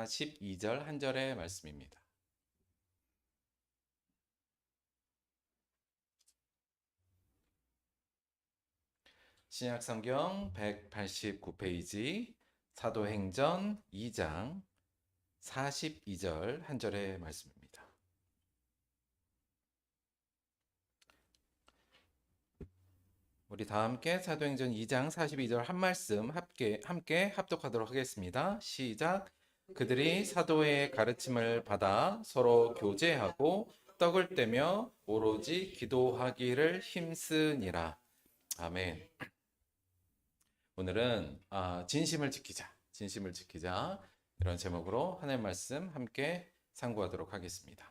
42절 한 절의 말씀입니다. 신약성경 189페이지 사도행전 2장 42절 한 절의 말씀입니다. 우리 다 함께 사도행전 2장 42절 한 말씀 함께 합독하도록 하겠습니다. 시작. 그들이 사도의 가르침을 받아 서로 교제하고 떡을 떼며 오로지 기도하기를 힘쓰니라. 아멘. 오늘은 진심을 지키자 이런 제목으로 하나님 말씀 함께 상고하도록 하겠습니다.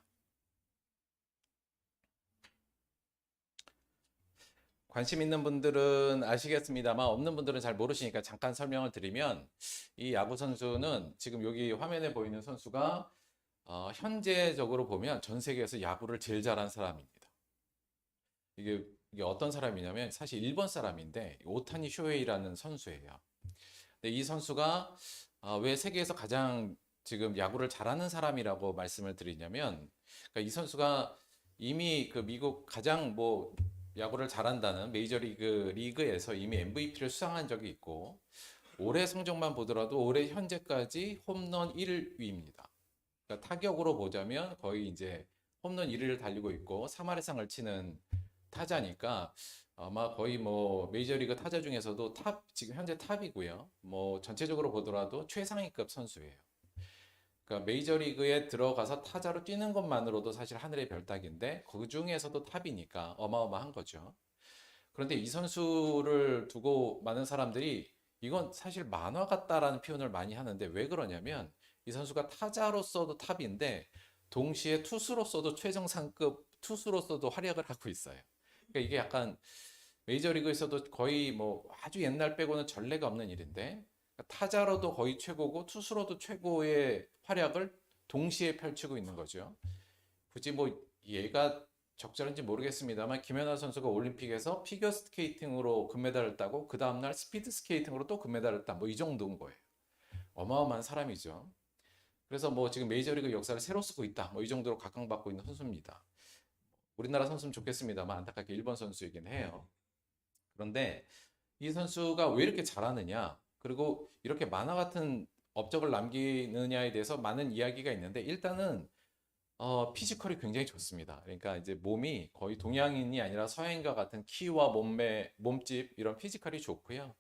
관심 있는 분들은 아시겠습니다만 없는 분들은 잘 모르시니까 잠깐 설명을 드리면, 이 야구 선수는 지금 여기 화면에 보이는 선수가 현재적으로 보면 전 세계에서 야구를 제일 잘하는 사람입니다. 이게 어떤 사람이냐면 사실 일본 사람인데 오타니 쇼헤이라는 선수예요. 근데 이 선수가 왜 세계에서 가장 지금 야구를 잘하는 사람이라고 말씀을 드리냐면, 그러니까 이 선수가 이미 그 미국 가장 야구를 잘한다는 리그에서 이미 MVP를 수상한 적이 있고, 올해 성적만 보더라도 올해 현재까지 홈런 1위입니다. 그러니까 타격으로 보자면 거의 이제 홈런 1위를 달리고 있고 3할이상을 치는 타자니까 아마 거의 메이저리그 타자 중에서도 지금 현재 탑이고요. 전체적으로 보더라도 최상위급 선수예요. 그러니까 메이저리그에 들어가서 타자로 뛰는 것만으로도 사실 하늘의 별 따기인데 그 중에서도 탑이니까 어마어마한 거죠. 그런데 이 선수를 두고 많은 사람들이 이건 사실 만화 같다라는 표현을 많이 하는데, 왜 그러냐면 이 선수가 타자로서도 탑인데 동시에 투수로서도 최정상급 투수로서도 활약을 하고 있어요. 그러니까 이게 약간 메이저리그에서도 거의 아주 옛날 빼고는 전례가 없는 일인데, 타자로도 거의 최고고 투수로도 최고의 활약을 동시에 펼치고 있는 거죠. 굳이 얘가 적절한지 모르겠습니다만 김연아 선수가 올림픽에서 피겨 스케이팅으로 금메달을 따고 그 다음날 스피드 스케이팅으로 또 금메달을 따, 이 정도인 거예요. 어마어마한 사람이죠. 그래서 지금 메이저리그 역사를 새로 쓰고 있다, 이 정도로 각광받고 있는 선수입니다. 우리나라 선수는 좋겠습니다만 안타깝게 일본 선수이긴 해요. 그런데 이 선수가 왜 이렇게 잘하느냐, 그리고 이렇게 만화 같은 업적을 남기느냐에 대해서 많은 이야기가 있는데, 일단은 피지컬이 굉장히 좋습니다. 그러니까 이제 몸이 거의 동양인이 아니라 서양인과 같은 키와 몸집 이런 피지컬이 좋고요.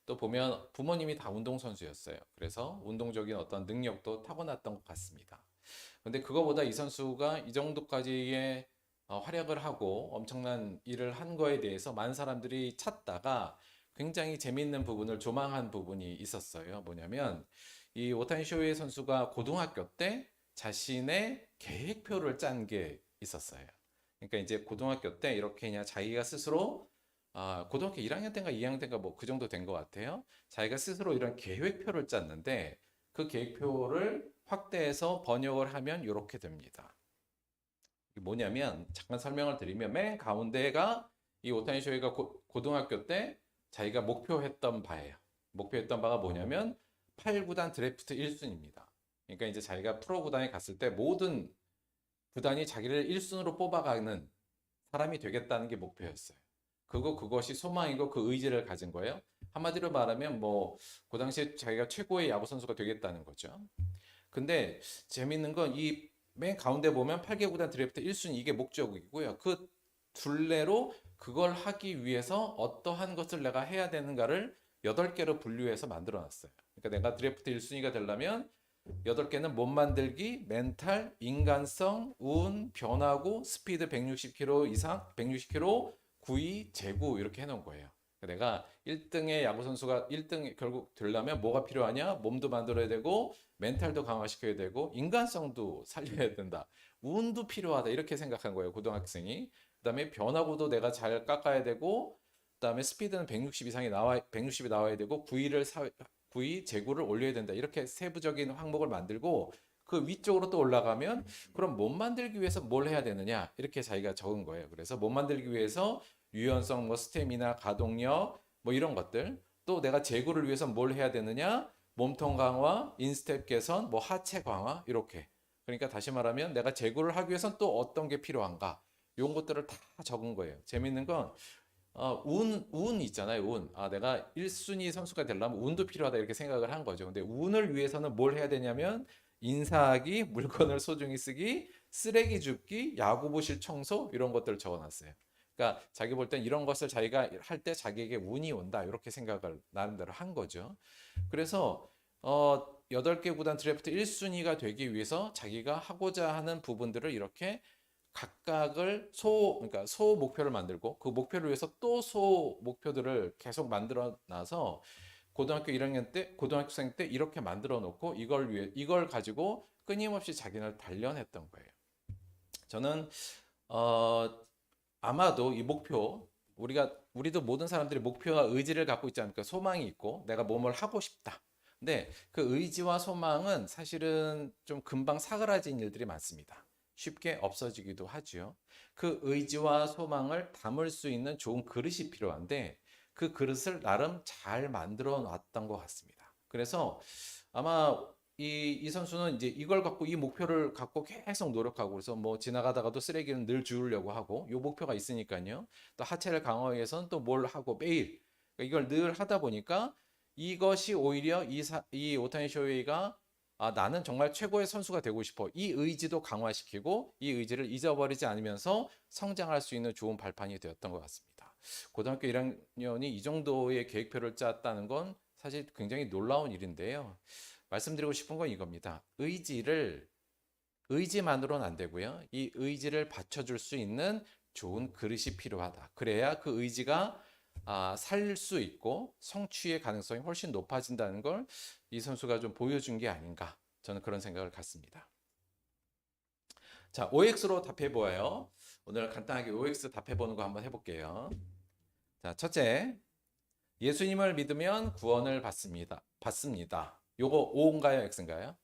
또 보면 부모님이 다 운동선수였어요. 그래서 운동적인 어떤 능력도 타고났던 것 같습니다. 근데 그거보다 이 선수가 이 정도까지의 활약을 하고 엄청난 일을 한 거에 대해서 많은 사람들이 찾다가 굉장히 재미있는 부분을 조망한 부분이 있었어요. 뭐냐면 이 오타니 쇼헤이 선수가 고등학교 때 자신의 계획표를 짠 게 있었어요. 그러니까 이제 고등학교 때 이렇게 그냥 자기가 스스로 고등학교 1학년 때인가 2학년 때인가 그 정도 된 것 같아요. 자기가 스스로 이런 계획표를 짰는데 그 계획표를 확대해서 번역을 하면 이렇게 됩니다. 이게 뭐냐면 잠깐 설명을 드리면, 맨 가운데가 이 오타니 쇼헤이가 고등학교 때 자기가 목표했던 바예요. 목표했던 바가 뭐냐면 8구단 드래프트 1순위입니다. 그러니까 이제 자기가 프로 구단에 갔을 때 모든 구단이 자기를 1순위로 뽑아가는 사람이 되겠다는 게 목표였어요. 그것이 소망이고 그 의지를 가진 거예요. 한마디로 말하면 그 당시에 자기가 최고의 야구 선수가 되겠다는 거죠. 근데 재밌는 건 이 맨 가운데 보면 8개 구단 드래프트 1순위, 이게 목적이고요. 그 둘레로 그걸 하기 위해서 어떠한 것을 내가 해야 되는가를 8개로 분류해서 만들어 놨어요. 그러니까 내가 드래프트 1순위가 되려면 8개는 몸 만들기, 멘탈, 인간성, 운, 변화구, 스피드 160km 이상, 160km, 구위, 제구 이렇게 해놓은 거예요. 내가 1등의 야구 선수가 1등 결국 되려면 뭐가 필요하냐? 몸도 만들어야 되고 멘탈도 강화시켜야 되고 인간성도 살려야 된다. 운도 필요하다, 이렇게 생각한 거예요, 고등학생이. 그다음에 변화구도 내가 잘 깎아야 되고, 그다음에 스피드는 160이 나와야 되고, 구위 제구를 올려야 된다. 이렇게 세부적인 항목을 만들고 그 위쪽으로 또 올라가면 그럼 몸 만들기 위해서 뭘 해야 되느냐, 이렇게 자기가 적은 거예요. 그래서 몸 만들기 위해서 유연성, 스태미나, 가동력 이런 것들, 또 내가 제구를 위해서 뭘 해야 되느냐, 몸통 강화, 인스텝 개선, 뭐 하체 강화 이렇게. 그러니까 다시 말하면 내가 제구를 하기 위해선 또 어떤 게 필요한가? 이런 것들을 다 적은 거예요. 재밌는 건 운 있잖아요, 운. 내가 1순위 선수가 되려면 운도 필요하다 이렇게 생각을 한 거죠. 근데 운을 위해서는 뭘 해야 되냐면 인사하기, 물건을 소중히 쓰기, 쓰레기 줍기, 야구부실 청소 이런 것들을 적어놨어요. 그러니까 자기 볼 땐 이런 것을 자기가 할 때 자기에게 운이 온다 이렇게 생각을 나름대로 한 거죠. 그래서 8개 구단 드래프트 1순위가 되기 위해서 자기가 하고자 하는 부분들을 이렇게 각각을 그러니까 소 목표를 만들고 그 목표를 위해서 또 소 목표들을 계속 만들어 놔서 고등학교 1학년 때, 고등학생 때 이렇게 만들어 놓고 이걸 가지고 끊임없이 자기를 단련했던 거예요. 저는 어, 아마도 이 목표 우리도 모든 사람들이 목표와 의지를 갖고 있지 않을까? 소망이 있고 내가 뭐뭘 하고 싶다. 근데 그 의지와 소망은 사실은 좀 금방 사그라진 일들이 많습니다. 쉽게 없어지기도 하죠. 그 의지와 소망을 담을 수 있는 좋은 그릇이 필요한데 그 그릇을 나름 잘 만들어 놨던 것 같습니다. 그래서 아마 이 선수는 이제 이걸 갖고 이 목표를 갖고 계속 노력하고 그래서 뭐 지나가다가도 쓰레기는 늘 주우려고 하고 이 목표가 있으니까요. 또 하체를 강화하기 위해서는 또 뭘 하고 매일 이걸 늘 하다 보니까 이것이 오히려 이 오타니 쇼헤이가 나는 정말 최고의 선수가 되고 싶어. 이 의지도 강화시키고 이 의지를 잊어버리지 않으면서 성장할 수 있는 좋은 발판이 되었던 것 같습니다. 고등학교 1학년이 이 정도의 계획표를 짰다는 건 사실 굉장히 놀라운 일인데요. 말씀드리고 싶은 건 이겁니다. 의지만으로는 안 되고요. 이 의지를 받쳐줄 수 있는 좋은 그릇이 필요하다. 그래야 그 의지가 살 수 있고 성취의 가능성이 훨씬 높아진다는 걸 이 선수가 좀 보여준 게 아닌가. 저는 그런 생각을 갖습니다. 자, OX로 답해 보아요. 오늘 간단하게 OX 답해 보는 거 한번 해볼게요. 자, 첫째, 예수님을 믿으면 구원을 받습니다. 요거 O인가요, X인가요?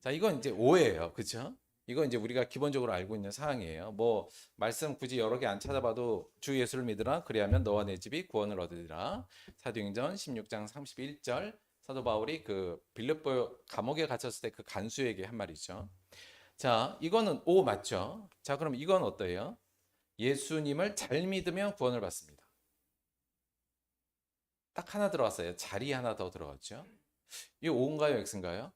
자, 이건 이제 O예요. 그쵸? 이건 이제 우리가 기본적으로 알고 있는 사항이에요. 뭐 말씀 굳이 여러 개 안 찾아봐도 주 예수를 믿으라 그리하면 너와 내 집이 구원을 얻으리라. 사도행전 16장 31절 사도 바울이 그 빌립보 감옥에 갇혔을 때 그 간수에게 한 말이죠. 자, 이거는 O 맞죠? 자, 그럼 이건 어때요? 예수님을 잘 믿으면 구원을 받습니다. 딱 하나 들어왔어요. 자리 하나 더 들어갔죠. 이거 O인가요, X인가요?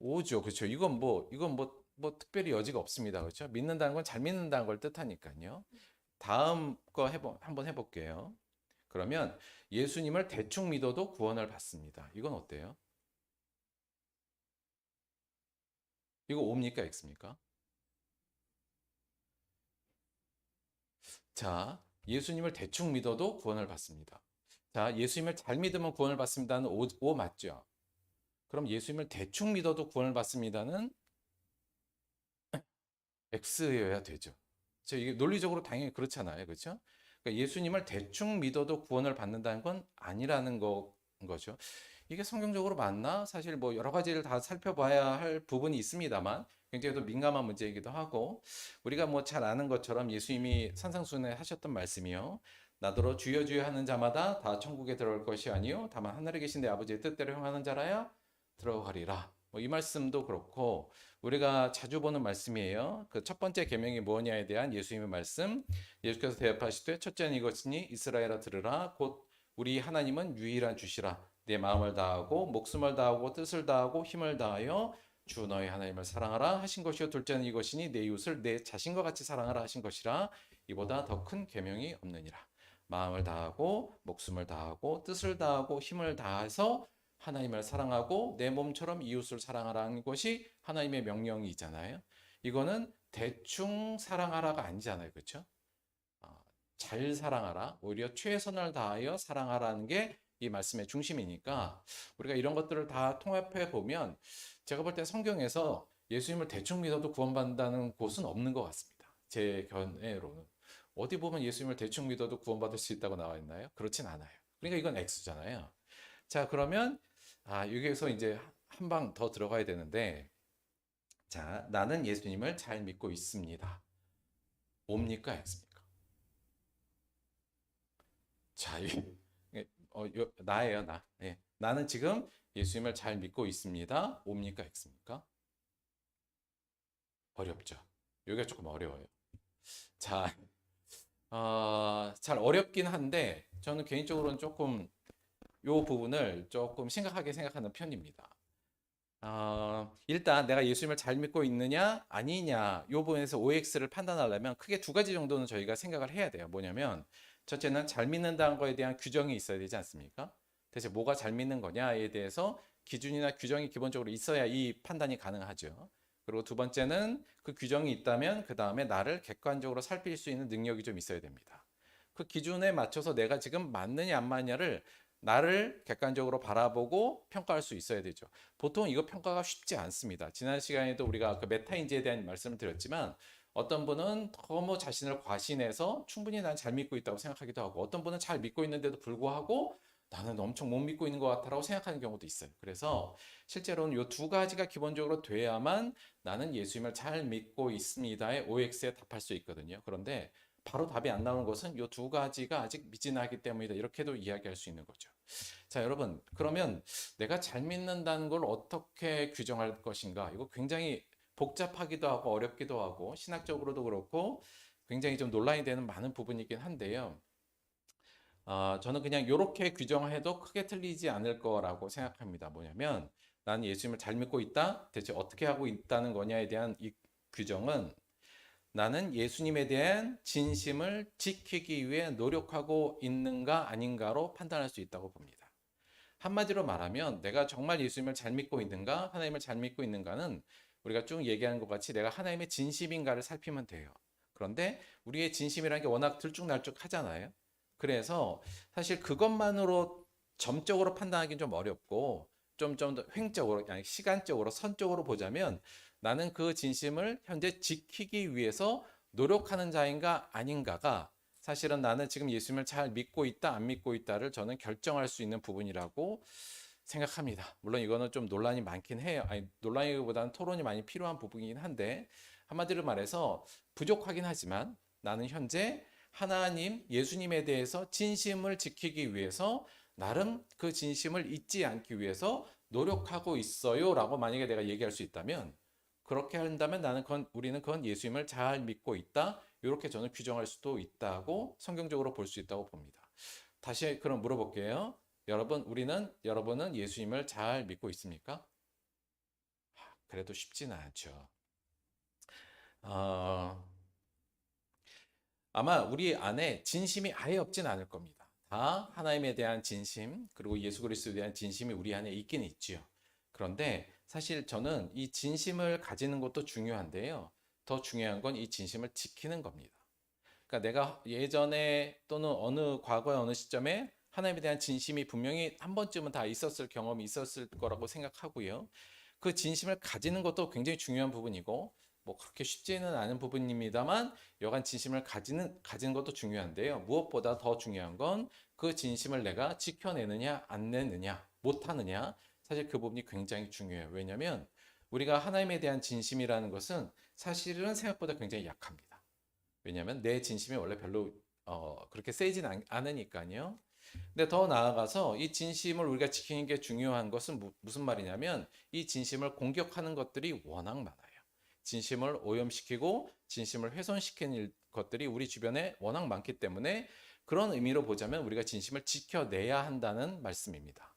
오죠. 그렇죠. 이건 뭐 특별히 여지가 없습니다. 그렇죠? 믿는다는 건 잘 믿는다는 걸 뜻하니까요. 다음 거 한번 해볼게요. 그러면 예수님을 대충 믿어도 구원을 받습니다. 이건 어때요? 이거 O입니까? X입니까? 자, 예수님을 대충 믿어도 구원을 받습니다. 자, 예수님을 잘 믿으면 구원을 받습니다는 O 맞죠? 그럼 예수님을 대충 믿어도 구원을 받습니다는 X여야 되죠. 이게 논리적으로 당연히 그렇잖아요. 그렇죠? 그러니까 예수님을 대충 믿어도 구원을 받는다는 건 아니라는 거죠. 이게 성경적으로 맞나? 사실 뭐 여러 가지를 다 살펴봐야 할 부분이 있습니다만 굉장히 또 민감한 문제이기도 하고 우리가 뭐 잘 아는 것처럼 예수님이 산상수훈에 하셨던 말씀이요. 나더러 주여 주여 하는 자마다 다 천국에 들어갈 것이 아니요 다만 하늘에 계신 내 아버지의 뜻대로 행하는 자라야 들어가리라. 뭐 이 말씀도 그렇고 우리가 자주 보는 말씀이에요. 그 첫 번째 계명이 무엇냐에 대한 예수님의 말씀. 예수께서 대답하시되 첫째는 이것이니 이스라엘아 들으라 곧 우리 하나님은 유일한 주시라. 내 마음을 다하고 목숨을 다하고 뜻을 다하고 힘을 다하여 주 너희 하나님을 사랑하라 하신 것이요 둘째는 이것이니 내 이웃을 내 자신과 같이 사랑하라 하신 것이라. 이보다 더 큰 계명이 없느니라. 마음을 다하고 목숨을 다하고 뜻을 다하고 힘을 다해서 하나님을 사랑하고 내 몸처럼 이웃을 사랑하라는 것이 하나님의 명령이잖아요. 이거는 대충 사랑하라가 아니잖아요. 그렇죠? 잘 사랑하라. 오히려 최선을 다하여 사랑하라는 게 이 말씀의 중심이니까 우리가 이런 것들을 다 통합해 보면 제가 볼 때 성경에서 예수님을 대충 믿어도 구원받는다는 곳은 없는 것 같습니다. 제 견해로는. 어디 보면 예수님을 대충 믿어도 구원받을 수 있다고 나와 있나요? 그렇진 않아요. 그러니까 이건 X잖아요. 자, 그러면 여기에서 이제 한 방 더 들어가야 되는데 자, 나는 예수님을 잘 믿고 있습니다. 뭡니까? X입니까? 자, 나예요, 나. 예. 나는 지금 예수님을 잘 믿고 있습니다. O입니까? X입니까? 어렵죠. 여기가 조금 어려워요. 자, 잘 어렵긴 한데 저는 개인적으로는 조금 요 부분을 조금 심각하게 생각하는 편입니다. 일단 내가 예수님을 잘 믿고 있느냐 아니냐 요 부분에서 OX를 판단하려면 크게 두 가지 정도는 저희가 생각을 해야 돼요. 뭐냐면 첫째는 잘 믿는다는 거에 대한 규정이 있어야 되지 않습니까? 대체 뭐가 잘 믿는 거냐에 대해서 기준이나 규정이 기본적으로 있어야 이 판단이 가능하죠. 그리고 두 번째는 그 규정이 있다면 그 다음에 나를 객관적으로 살필 수 있는 능력이 좀 있어야 됩니다. 그 기준에 맞춰서 내가 지금 맞느냐 안 맞느냐를 나를 객관적으로 바라보고 평가할 수 있어야 되죠. 보통 이거 평가가 쉽지 않습니다. 지난 시간에도 우리가 그 메타인지에 대한 말씀을 드렸지만 어떤 분은 너무 자신을 과신해서 충분히 난 잘 믿고 있다고 생각하기도 하고 어떤 분은 잘 믿고 있는데도 불구하고 나는 엄청 못 믿고 있는 것 같다라고 생각하는 경우도 있어요. 그래서 실제로는 이 두 가지가 기본적으로 돼야만 나는 예수님을 잘 믿고 있습니다의 OX에 답할 수 있거든요. 그런데 바로 답이 안 나오는 것은 이 두 가지가 아직 미진하기 때문이다. 이렇게도 이야기할 수 있는 거죠. 자, 여러분, 그러면 내가 잘 믿는다는 걸 어떻게 규정할 것인가? 이거 굉장히 복잡하기도 하고 어렵기도 하고 신학적으로도 그렇고 굉장히 좀 논란이 되는 많은 부분이긴 한데요. 저는 그냥 이렇게 규정해도 크게 틀리지 않을 거라고 생각합니다. 뭐냐면 나는 예수님을 잘 믿고 있다? 대체 어떻게 하고 있다는 거냐에 대한 이 규정은 나는 예수님에 대한 진심을 지키기 위해 노력하고 있는가 아닌가로 판단할 수 있다고 봅니다. 한마디로 말하면 내가 정말 예수님을 잘 믿고 있는가, 하나님을 잘 믿고 있는가는 우리가 쭉 얘기하는 것 같이 내가 하나님의 진심인가를 살피면 돼요. 그런데 우리의 진심이라는 게 워낙 들쭉날쭉하잖아요. 그래서 사실 그것만으로 점적으로 판단하기는 좀 어렵고 좀 더 횡적으로, 아니 시간적으로, 선적으로 보자면 나는 그 진심을 현재 지키기 위해서 노력하는 자인가 아닌가가 사실은 나는 지금 예수님을 잘 믿고 있다, 안 믿고 있다를 저는 결정할 수 있는 부분이라고 생각합니다. 물론 이거는 좀 논란이 많긴 해요. 아니, 논란이보다는 토론이 많이 필요한 부분이긴 한데 한마디로 말해서 부족하긴 하지만 나는 현재 하나님, 예수님에 대해서 진심을 지키기 위해서 나름 그 진심을 잊지 않기 위해서 노력하고 있어요 라고 만약에 내가 얘기할 수 있다면 그렇게 한다면 우리는 그건 예수님을 잘 믿고 있다. 이렇게 저는 규정할 수도 있다고 성경적으로 볼 수 있다고 봅니다. 다시 그럼 물어볼게요. 여러분은 예수님을 잘 믿고 있습니까? 그래도 쉽지는 않죠. 어, 아마 우리 안에 진심이 아예 없진 않을 겁니다. 다 하나님에 대한 진심, 그리고 예수 그리스도에 대한 진심이 우리 안에 있긴 있지요. 그런데 사실 저는 이 진심을 가지는 것도 중요한데요. 더 중요한 건 이 진심을 지키는 겁니다. 그러니까 내가 예전에 또는 과거의 어느 시점에 하나님에 대한 진심이 분명히 한 번쯤은 다 있었을 경험이 있었을 거라고 생각하고요. 그 진심을 가지는 것도 굉장히 중요한 부분이고 뭐 그렇게 쉽지는 않은 부분입니다만 여간 진심을 가지는 것도 중요한데요. 무엇보다 더 중요한 건 그 진심을 내가 지켜내느냐 안 내느냐 못하느냐 사실 그 부분이 굉장히 중요해요. 왜냐하면 우리가 하나님에 대한 진심이라는 것은 사실은 생각보다 굉장히 약합니다. 왜냐하면 내 진심이 원래 별로 그렇게 세진 않으니까요. 근데 더 나아가서 이 진심을 우리가 지키는 게 중요한 것은 무슨 말이냐면 이 진심을 공격하는 것들이 워낙 많아요. 진심을 오염시키고 진심을 훼손시키는 것들이 우리 주변에 워낙 많기 때문에 그런 의미로 보자면 우리가 진심을 지켜내야 한다는 말씀입니다.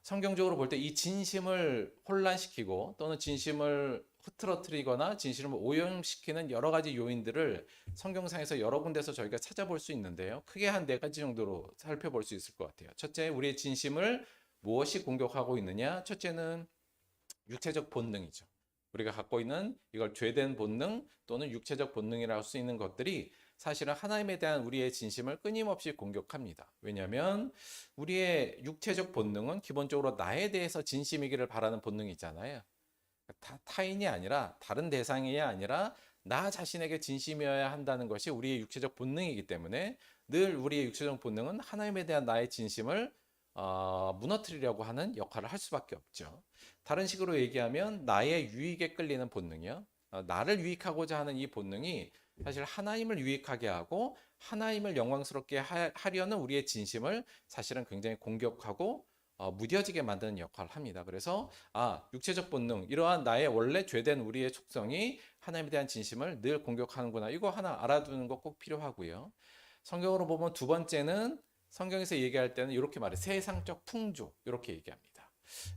성경적으로 볼 때 이 진심을 혼란시키고 또는 진심을 흐트러뜨리거나 진심을 오염시키는 여러 가지 요인들을 성경상에서 여러 군데서 저희가 찾아볼 수 있는데요. 크게 한 네 가지 정도로 살펴볼 수 있을 것 같아요. 첫째, 우리의 진심을 무엇이 공격하고 있느냐? 첫째는 육체적 본능이죠. 우리가 갖고 있는 이걸 죄된 본능 또는 육체적 본능이라 할 수 있는 것들이 사실은 하나님에 대한 우리의 진심을 끊임없이 공격합니다. 왜냐하면 우리의 육체적 본능은 기본적으로 나에 대해서 진심이기를 바라는 본능이잖아요. 타인이 아니라 다른 대상이 아니라 나 자신에게 진심이어야 한다는 것이 우리의 육체적 본능이기 때문에 늘 우리의 육체적 본능은 하나님에 대한 나의 진심을 무너뜨리려고 하는 역할을 할 수밖에 없죠. 다른 식으로 얘기하면 나의 유익에 끌리는 본능이요. 나를 유익하고자 하는 이 본능이 사실 하나님을 유익하게 하고 하나님을 영광스럽게 하려는 우리의 진심을 사실은 굉장히 공격하고 무뎌지게 만드는 역할을 합니다. 그래서 육체적 본능, 이러한 나의 원래 죄된 우리의 속성이 하나님에 대한 진심을 늘 공격하는구나. 이거 하나 알아두는 거 꼭 필요하고요. 성경으로 보면 두 번째는 성경에서 얘기할 때는 이렇게 말해, 세상적 풍조, 이렇게 얘기합니다.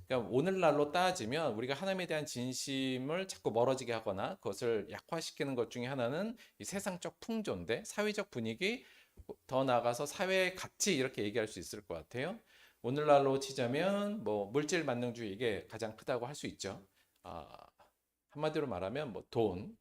그러니까 오늘날로 따지면 우리가 하나님에 대한 진심을 자꾸 멀어지게 하거나 그것을 약화시키는 것 중에 하나는 이 세상적 풍조인데, 사회적 분위기, 더 나아가서 사회의 가치, 이렇게 얘기할 수 있을 것 같아요. 오늘날로 치자면 뭐 물질 만능주의, 이게 가장 크다고 할 수 있죠. 한마디로 말하면 뭐 돈,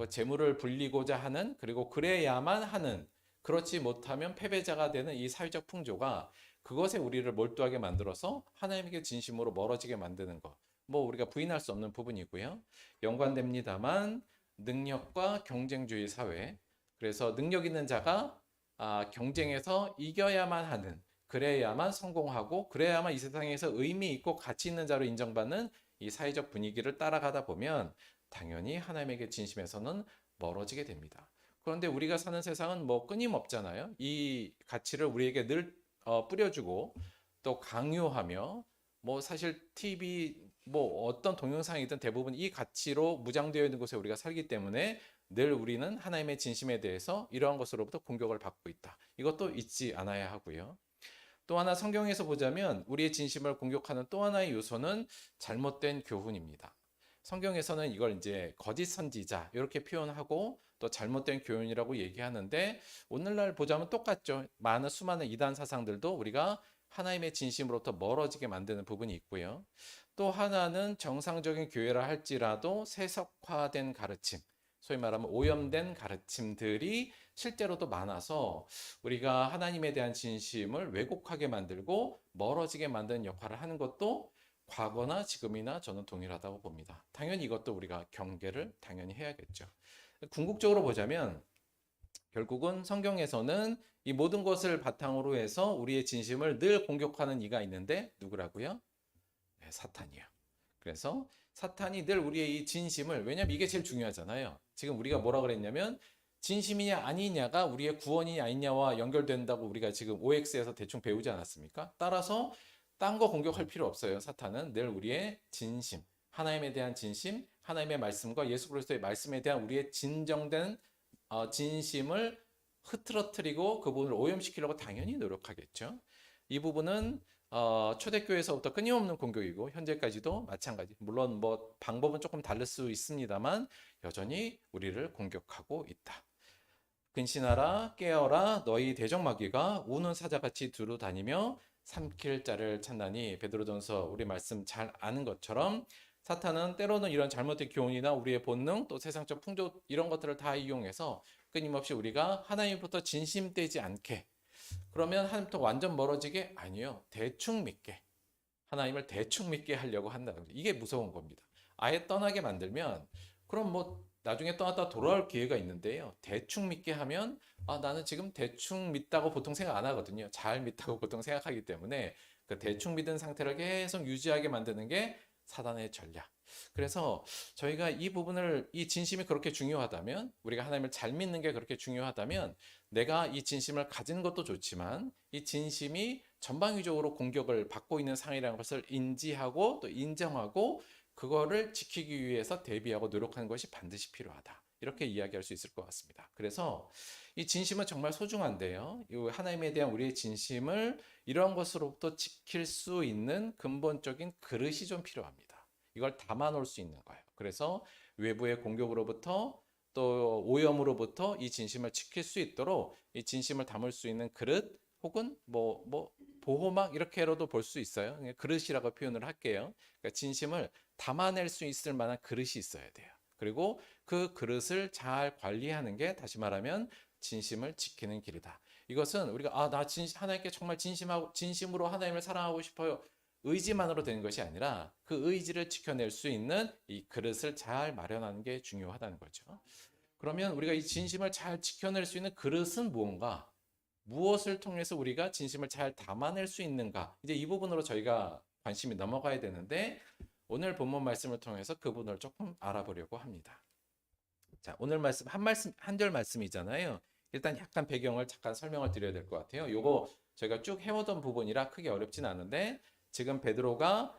재물을 불리고자 하는, 그리고 그래야만 하는, 그렇지 못하면 패배자가 되는 이 사회적 풍조가 그것에 우리를 몰두하게 만들어서 하나님께 진심으로 멀어지게 만드는 것, 뭐 우리가 부인할 수 없는 부분이고요. 연관됩니다만 능력과 경쟁주의 사회, 그래서 능력 있는 자가 경쟁에서 이겨야만 하는, 그래야만 성공하고 그래야만 이 세상에서 의미 있고 가치 있는 자로 인정받는 이 사회적 분위기를 따라가다 보면 당연히 하나님에게 진심에서는 멀어지게 됩니다. 그런데 우리가 사는 세상은 뭐 끊임없잖아요. 이 가치를 우리에게 늘 뿌려주고 또 강요하며, 뭐 사실 TV 뭐 어떤 동영상이든 대부분 이 가치로 무장되어 있는 곳에 우리가 살기 때문에 늘 우리는 하나님의 진심에 대해서 이러한 것으로부터 공격을 받고 있다. 이것도 잊지 않아야 하고요. 또 하나 성경에서 보자면 우리의 진심을 공격하는 또 하나의 요소는 잘못된 교훈입니다. 성경에서는 이걸 이제 거짓 선지자 이렇게 표현하고 또 잘못된 교훈이라고 얘기하는데, 오늘날 보자면 똑같죠. 수많은 이단 사상들도 우리가 하나님의 진심으로부터 멀어지게 만드는 부분이 있고요. 또 하나는 정상적인 교회라 할지라도 세속화된 가르침, 소위 말하면 오염된 가르침들이 실제로도 많아서 우리가 하나님에 대한 진심을 왜곡하게 만들고 멀어지게 만드는 역할을 하는 것도 과거나 지금이나 저는 동일하다고 봅니다. 당연히 이것도 우리가 경계를 당연히 해야겠죠. 궁극적으로 보자면 결국은 성경에서는 이 모든 것을 바탕으로 해서 우리의 진심을 늘 공격하는 이가 있는데 누구라고요? 네, 사탄이요. 그래서 사탄이 늘 우리의 이 진심을, 왜냐면 이게 제일 중요하잖아요. 지금 우리가 뭐라 그랬냐면 진심이냐 아니냐가 우리의 구원이냐 아니냐와 연결된다고 우리가 지금 OX에서 대충 배우지 않았습니까? 따라서 딴 거 공격할 필요 없어요. 사탄은 늘 우리의 진심, 하나님에 대한 진심, 하나님의 말씀과 예수 그리스도의 말씀에 대한 우리의 진정된 진심을 흐트러뜨리고 그 부분을 오염시키려고 당연히 노력하겠죠. 이 부분은 초대교회에서부터 끊임없는 공격이고 현재까지도 마찬가지. 물론 뭐 방법은 조금 다를 수 있습니다만 여전히 우리를 공격하고 있다. 근신하라, 깨어라, 너희 대적마귀가 우는 사자같이 두루 다니며 삼킬 자를 찾나니. 베드로전서 우리 말씀 잘 아는 것처럼 사탄은 때로는 이런 잘못된 교훈이나 우리의 본능, 또 세상적 풍조, 이런 것들을 다 이용해서 끊임없이 우리가 하나님부터 진심되지 않게, 그러면 하나님부터 완전 멀어지게, 아니요, 대충 믿게, 하나님을 대충 믿게 하려고 한다는 거죠. 이게 무서운 겁니다. 아예 떠나게 만들면 그럼 뭐 나중에 떠났다 돌아올 기회가 있는데요, 대충 믿게 하면 나는 지금 대충 믿다고 보통 생각 안 하거든요. 잘 믿다고 보통 생각하기 때문에 그 대충 믿은 상태를 계속 유지하게 만드는 게 사단의 전략. 그래서 저희가 이 부분을, 이 진심이 그렇게 중요하다면, 우리가 하나님을 잘 믿는 게 그렇게 중요하다면, 내가 이 진심을 가진 것도 좋지만 이 진심이 전방위적으로 공격을 받고 있는 상황이라는 것을 인지하고 또 인정하고 그거를 지키기 위해서 대비하고 노력하는 것이 반드시 필요하다. 이렇게 이야기할 수 있을 것 같습니다. 그래서 이 진심은 정말 소중한데요, 이 하나님에 대한 우리의 진심을 이런 것으로부터 지킬 수 있는 근본적인 그릇이 좀 필요합니다. 이걸 담아놓을 수 있는 거예요. 그래서 외부의 공격으로부터 또 오염으로부터 이 진심을 지킬 수 있도록 이 진심을 담을 수 있는 그릇, 혹은 뭐 보호막, 이렇게로도 볼 수 있어요. 그릇이라고 표현을 할게요. 그러니까 진심을 담아낼 수 있을 만한 그릇이 있어야 돼요. 그리고 그 그릇을 잘 관리하는 게, 다시 말하면 진심을 지키는 길이다. 이것은 우리가 하나님께 정말 진심으로 하나님을 사랑하고 싶어요, 의지만으로 되는 것이 아니라 그 의지를 지켜낼 수 있는 이 그릇을 잘 마련하는 게 중요하다는 거죠. 그러면 우리가 이 진심을 잘 지켜낼 수 있는 그릇은 무엇인가? 무엇을 통해서 우리가 진심을 잘 담아낼 수 있는가? 이제 이 부분으로 저희가 관심이 넘어가야 되는데, 오늘 본문 말씀을 통해서 그 부분을 조금 알아보려고 합니다. 자, 오늘 말씀 한 절 말씀이잖아요. 일단 약간 배경을 잠깐 설명을 드려야 될 것 같아요. 요거 저희가 쭉 해오던 부분이라 크게 어렵진 않은데 지금 베드로가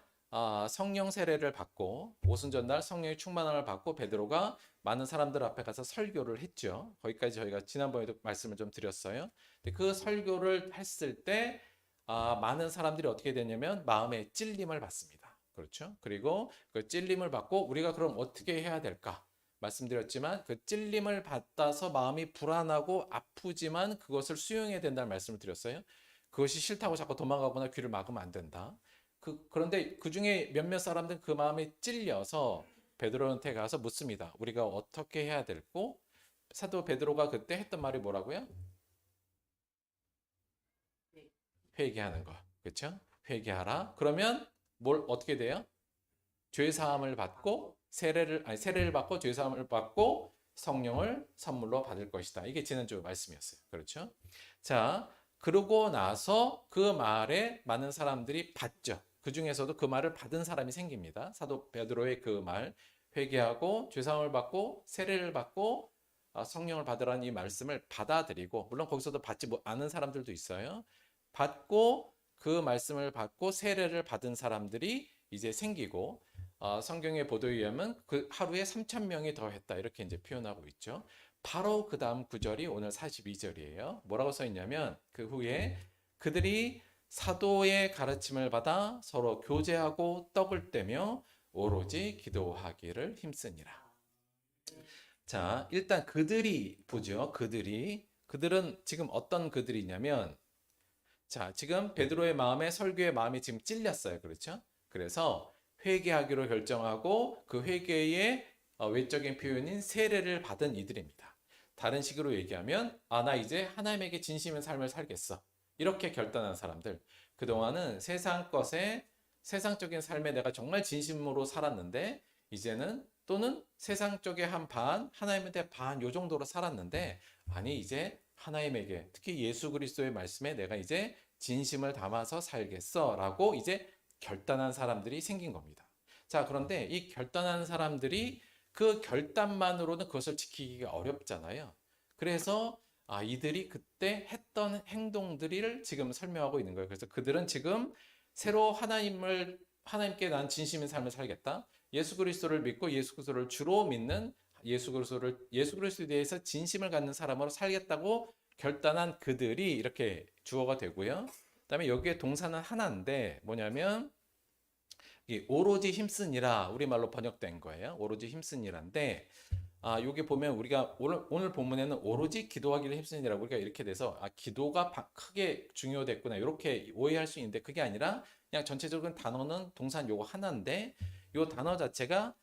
성령 세례를 받고 오순절날 성령의 충만함을 받고 베드로가 많은 사람들 앞에 가서 설교를 했죠. 거기까지 저희가 지난번에도 말씀을 좀 드렸어요. 근데 그 설교를 했을 때 많은 사람들이 어떻게 되냐면 마음에 찔림을 받습니다. 그렇죠? 그리고 그 찔림을 받고 우리가 그럼 어떻게 해야 될까? 말씀드렸지만 그 찔림을 받아서 마음이 불안하고 아프지만 그것을 수용해야 된다는 말씀을 드렸어요. 그것이 싫다고 자꾸 도망가거나 귀를 막으면 안 된다. 그런데 그 중에 몇몇 사람들은 그 마음에 찔려서 베드로한테 가서 묻습니다. 우리가 어떻게 해야 될고? 사도 베드로가 그때 했던 말이 뭐라고요? 회개하는 거. 그렇죠? 회개하라. 그러면 뭘 어떻게 돼요? 죄 사함을 받고 세례를 받고 죄 사함을 받고 성령을 선물로 받을 것이다. 이게 지난주 말씀이었어요. 그렇죠? 자, 그러고 나서 그 말에 많은 사람들이 받죠. 그 중에서도 그 말을 받은 사람이 생깁니다. 사도 베드로의 그 말, 회개하고 죄 사함을 받고 세례를 받고 성령을 받으라는 이 말씀을 받아들이고, 물론 거기서도 받지 않은 사람들도 있어요. 받고 그 말씀을 받고 세례를 받은 사람들이 이제 생기고, 성경의 보도에 의하면 그 하루에 3,000명이 더 했다, 이렇게 이제 표현하고 있죠. 바로 그 다음 구절이 오늘 42절이에요. 뭐라고 써 있냐면 그 후에 그들이 사도의 가르침을 받아 서로 교제하고 떡을 떼며 오로지 기도하기를 힘쓰니라. 자, 일단 그들이 보죠. 그들은 지금 어떤 그들이냐면, 자, 지금 베드로의 마음에 설교의 마음이 지금 찔렸어요. 그렇죠? 그래서 회개하기로 결정하고 그 회개의 외적인 표현인 세례를 받은 이들입니다. 다른 식으로 얘기하면 나 이제 하나님에게 진심인 삶을 살겠어. 이렇게 결단한 사람들. 그동안은 세상적인 삶에 내가 정말 진심으로 살았는데 이제는 또는 세상 쪽에 한 반, 하나님한테 반, 요 정도로 살았는데 아니 이제 하나님에게 특히 예수 그리스도의 말씀에 내가 이제 진심을 담아서 살겠어라고 이제 결단한 사람들이 생긴 겁니다. 자, 그런데 이 결단한 사람들이 그 결단만으로는 그것을 지키기가 어렵잖아요. 그래서 이들이 그때 했던 행동들을 지금 설명하고 있는 거예요. 그래서 그들은 지금 새로 하나님께 난 진심인 삶을 살겠다. 예수 그리스도를 믿고 예수 그리스도를 주로 믿는 예수 그리스도에 대해서 진심을 갖는 사람으로 살겠다고 결단한 그들이 이렇게 주어가 되고요. 그다음에 여기에 동사는 하나인데 뭐냐면 오로지 힘쓰니라, 우리말로 번역된 거예요. 오로지 힘쓰니라인데 여기 보면 우리가 오늘 본문에는 오로지 기도하기를 힘쓰니라 우리가 이렇게 돼서 기도가 크게 중요됐구나 이렇게 오해할 수 있는데 그게 아니라 그냥 전체적인 단어는 동사 요거 하나인데 요 단어 자체가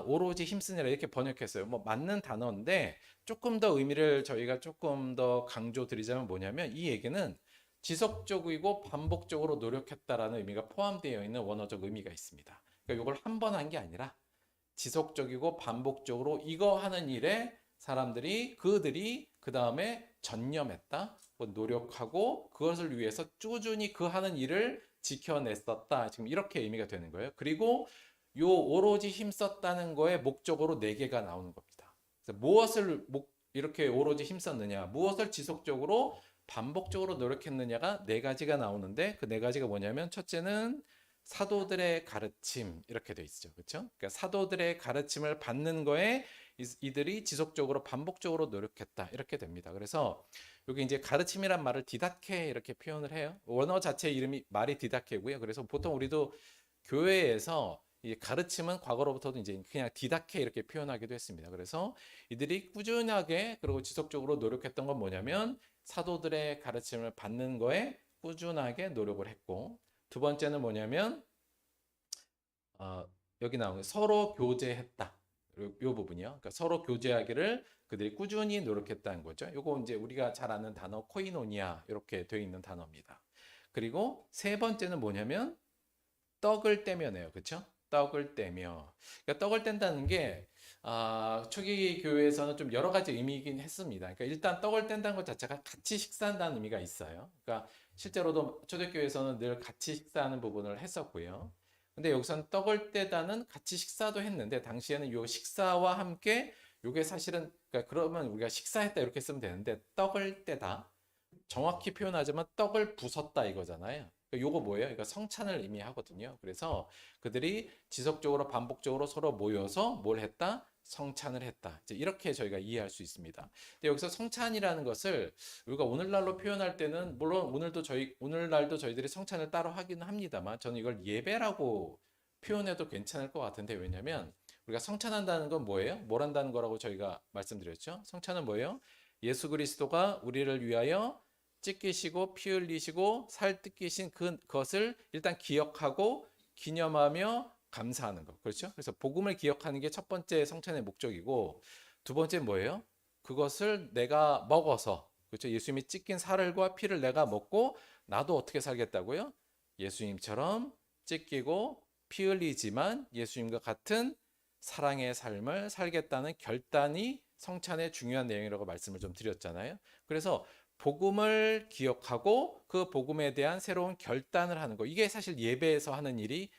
오로지 힘쓰니라 이렇게 번역했어요. 뭐 맞는 단어인데 조금 더 의미를 저희가 조금 더 강조드리자면 뭐냐면 이 얘기는 지속적이고 반복적으로 노력했다라는 의미가 포함되어 있는 원어적 의미가 있습니다. 그러니까 이걸 한 번 한 게 아니라 지속적이고 반복적으로 이거 하는 일에 그들이 그 다음에 전념했다, 노력하고 그것을 위해서 꾸준히 그 하는 일을 지켜냈었다. 지금 이렇게 의미가 되는 거예요. 그리고 요 오로지 힘썼다는 거에 목적으로 네 개가 나오는 겁니다. 그래서 무엇을 이렇게 오로지 힘썼느냐, 무엇을 지속적으로 반복적으로 노력했느냐가 네 가지가 나오는데 그 네 가지가 뭐냐면 첫째는 사도들의 가르침 이렇게 돼 있죠. 그렇죠? 그러니까 사도들의 가르침을 받는 거에 이들이 지속적으로 반복적으로 노력했다. 이렇게 됩니다. 그래서 여기 이제 가르침이란 말을 디다케 이렇게 표현을 해요. 원어 자체 이름이 말이 디다케고요. 그래서 보통 우리도 교회에서 이 가르침은 과거로부터도 이제 그냥 디다케 이렇게 표현하기도 했습니다. 그래서 이들이 꾸준하게 그리고 지속적으로 노력했던 건 뭐냐면 사도들의 가르침을 받는 거에 꾸준하게 노력을 했고, 두 번째는 뭐냐면 여기 나오는 서로 교제했다. 요 부분이요. 그러니까 서로 교제하기를 그들이 꾸준히 노력했다는 거죠. 요거 이제 우리가 잘 아는 단어 코이노니아 이렇게 되어 있는 단어입니다. 그리고 세 번째는 뭐냐면 떡을 떼며네요. 그렇죠? 떡을 떼며. 그러니까 떡을 뗀다는 게 초기 교회에서는 좀 여러 가지 의미이긴 했습니다. 그러니까 일단 떡을 뗀다는 것 자체가 같이 식사한다는 의미가 있어요. 그러니까 실제로도 초대교회에서는 늘 같이 식사하는 부분을 했었고요. 근데 여기서는 떡을 떼다는 같이 식사도 했는데 당시에는 요 식사와 함께 요게 사실은 그러니까 그러면 우리가 식사했다 이렇게 쓰면 되는데 떡을 떼다 정확히 표현하자면 떡을 부쉈다 이거잖아요. 그러니까 요거 뭐예요? 그러니까 성찬을 의미하거든요. 그래서 그들이 지속적으로 반복적으로 서로 모여서 뭘 했다? 성찬을 했다. 이제 이렇게 저희가 이해할 수 있습니다. 근데 여기서 성찬이라는 것을 우리가 오늘날로 표현할 때는 물론 오늘날도 저희들이 성찬을 따로 하기는 합니다만 저는 이걸 예배라고 표현해도 괜찮을 것 같은데 왜냐면 우리가 성찬한다는 건 뭐예요? 뭘 한다는 거라고 저희가 말씀드렸죠? 성찬은 뭐예요? 예수 그리스도가 우리를 위하여 찢기시고 피 흘리시고 살 뜯기신 그것을 일단 기억하고 기념하며 감사하는 것. 그렇죠? 그래서 복음을 기억하는 게 첫 번째 성찬의 목적이고 두 번째 뭐예요? 그것을 내가 먹어서 그렇죠? 예수님이 찢긴 살과 피를 내가 먹고 나도 어떻게 살겠다고요? 예수님처럼 찢기고 피 흘리지만 예수님과 같은 사랑의 삶을 살겠다는 결단이 성찬의 중요한 내용이라고 말씀을 좀 드렸잖아요. 그래서 복음을 기억하고 그 복음에 대한 새로운 결단을 하는 거. 이게 사실 예배에서 하는 일이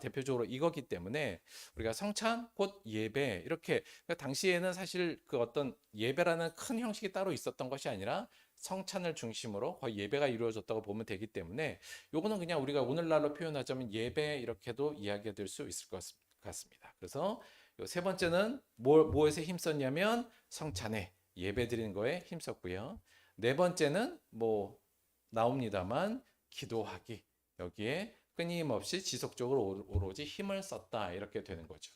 대표적으로 이거기 때문에 우리가 성찬 곧 예배 이렇게 그러니까 당시에는 사실 그 어떤 예배라는 큰 형식이 따로 있었던 것이 아니라 성찬을 중심으로 거의 예배가 이루어졌다고 보면 되기 때문에 요거는 그냥 우리가 오늘날로 표현하자면 예배 이렇게도 이야기가 될 수 있을 것 같습니다. 그래서 세 번째는 무엇에 힘썼냐면 성찬에 예배 드리는 거에 힘썼고요. 네 번째는 뭐 나옵니다만 기도하기 여기에 끊임없이 지속적으로 오로지 힘을 썼다 이렇게 되는 거죠.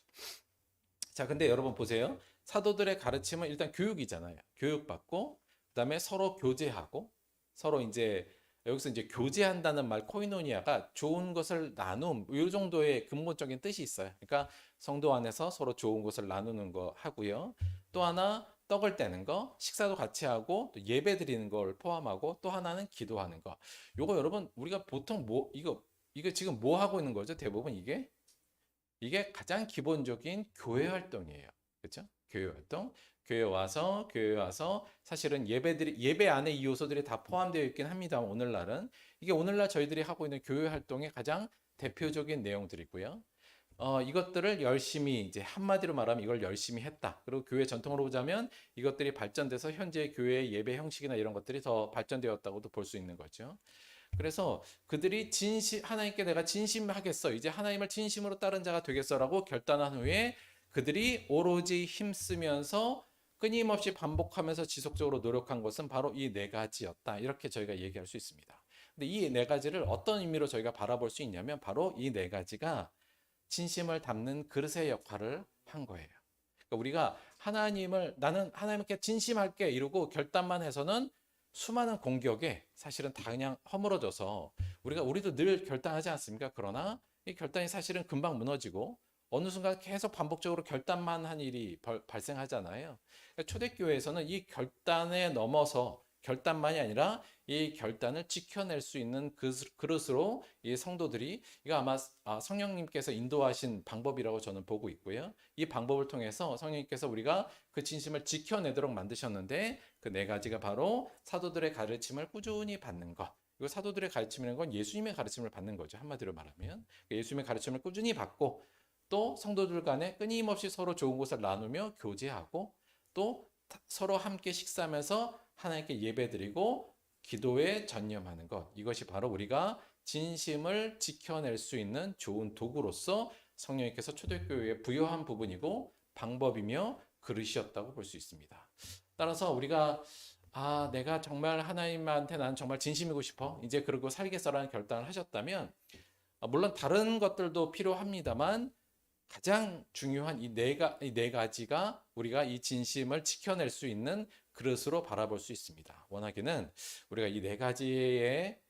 자, 근데 여러분 보세요. 사도들의 가르침은 일단 교육이잖아요. 교육받고 그다음에 서로 교제하고 서로 이제 여기서 이제 교제한다는 말 코이노니아가 좋은 것을 나눔 이 정도의 근본적인 뜻이 있어요. 그러니까 성도 안에서 서로 좋은 것을 나누는 거 하고요. 또 하나 떡을 떼는 거, 식사도 같이 하고 또 예배 드리는 걸 포함하고 또 하나는 기도하는 거. 요거 여러분 우리가 보통 뭐 이거 지금 뭐 하고 있는 거죠? 대부분 이게 가장 기본적인 교회 활동이에요. 그렇죠? 교회 활동. 교회 와서 사실은 예배 안에 이 요소들이 다 포함되어 있긴 합니다만 오늘날은 이게 오늘날 저희들이 하고 있는 교회 활동의 가장 대표적인 내용들이고요. 이것들을 열심히 이제 한마디로 말하면 이걸 열심히 했다. 그리고 교회 전통으로 보자면 이것들이 발전돼서 현재 교회의 예배 형식이나 이런 것들이 더 발전되었다고도 볼 수 있는 거죠. 그래서 그들이 하나님께 내가 진심하겠어. 이제 하나님을 진심으로 따른 자가 되겠어라고 결단한 후에 그들이 오로지 힘쓰면서 끊임없이 반복하면서 지속적으로 노력한 것은 바로 이 네 가지였다. 이렇게 저희가 얘기할 수 있습니다. 근데 이 네 가지를 어떤 의미로 저희가 바라볼 수 있냐면 바로 이 네 가지가 진심을 담는 그릇의 역할을 한 거예요. 그러니까 우리가 나는 하나님께 진심할게 이러고 결단만 해서는 수많은 공격에 사실은 다 그냥 허물어져서 우리도 늘 결단하지 않습니까? 그러나 이 결단이 사실은 금방 무너지고 어느 순간 계속 반복적으로 결단만 한 일이 발생하잖아요. 그러니까 초대교회에서는 이 결단에 넘어서 결단만이 아니라 이 결단을 지켜낼 수 있는 그릇으로 이 성도들이 이거 아마 성령님께서 인도하신 방법이라고 저는 보고 있고요. 이 방법을 통해서 성령님께서 우리가 그 진심을 지켜내도록 만드셨는데 그 네 가지가 바로 사도들의 가르침을 꾸준히 받는 것. 이거 사도들의 가르침이라는 건 예수님의 가르침을 받는 거죠. 한마디로 말하면 예수님의 가르침을 꾸준히 받고 또 성도들 간에 끊임없이 서로 좋은 것을 나누며 교제하고 또 서로 함께 식사하면서 하나님께 예배드리고 기도에 전념하는 것. 이것이 바로 우리가 진심을 지켜낼 수 있는 좋은 도구로서 성령님께서 초대교회에 부여한 부분이고 방법이며 그릇이었다고 볼 수 있습니다. 따라서 우리가 내가 정말 하나님한테 난 정말 진심이고 싶어. 이제 그러고 살겠어라는 결단을 하셨다면 물론 다른 것들도 필요합니다만 가장 중요한 이 네 가지가 우리가 이 진심을 지켜낼 수 있는 그릇으로 바라볼 수 있습니다. 워낙에는 우리가 이 네 가지의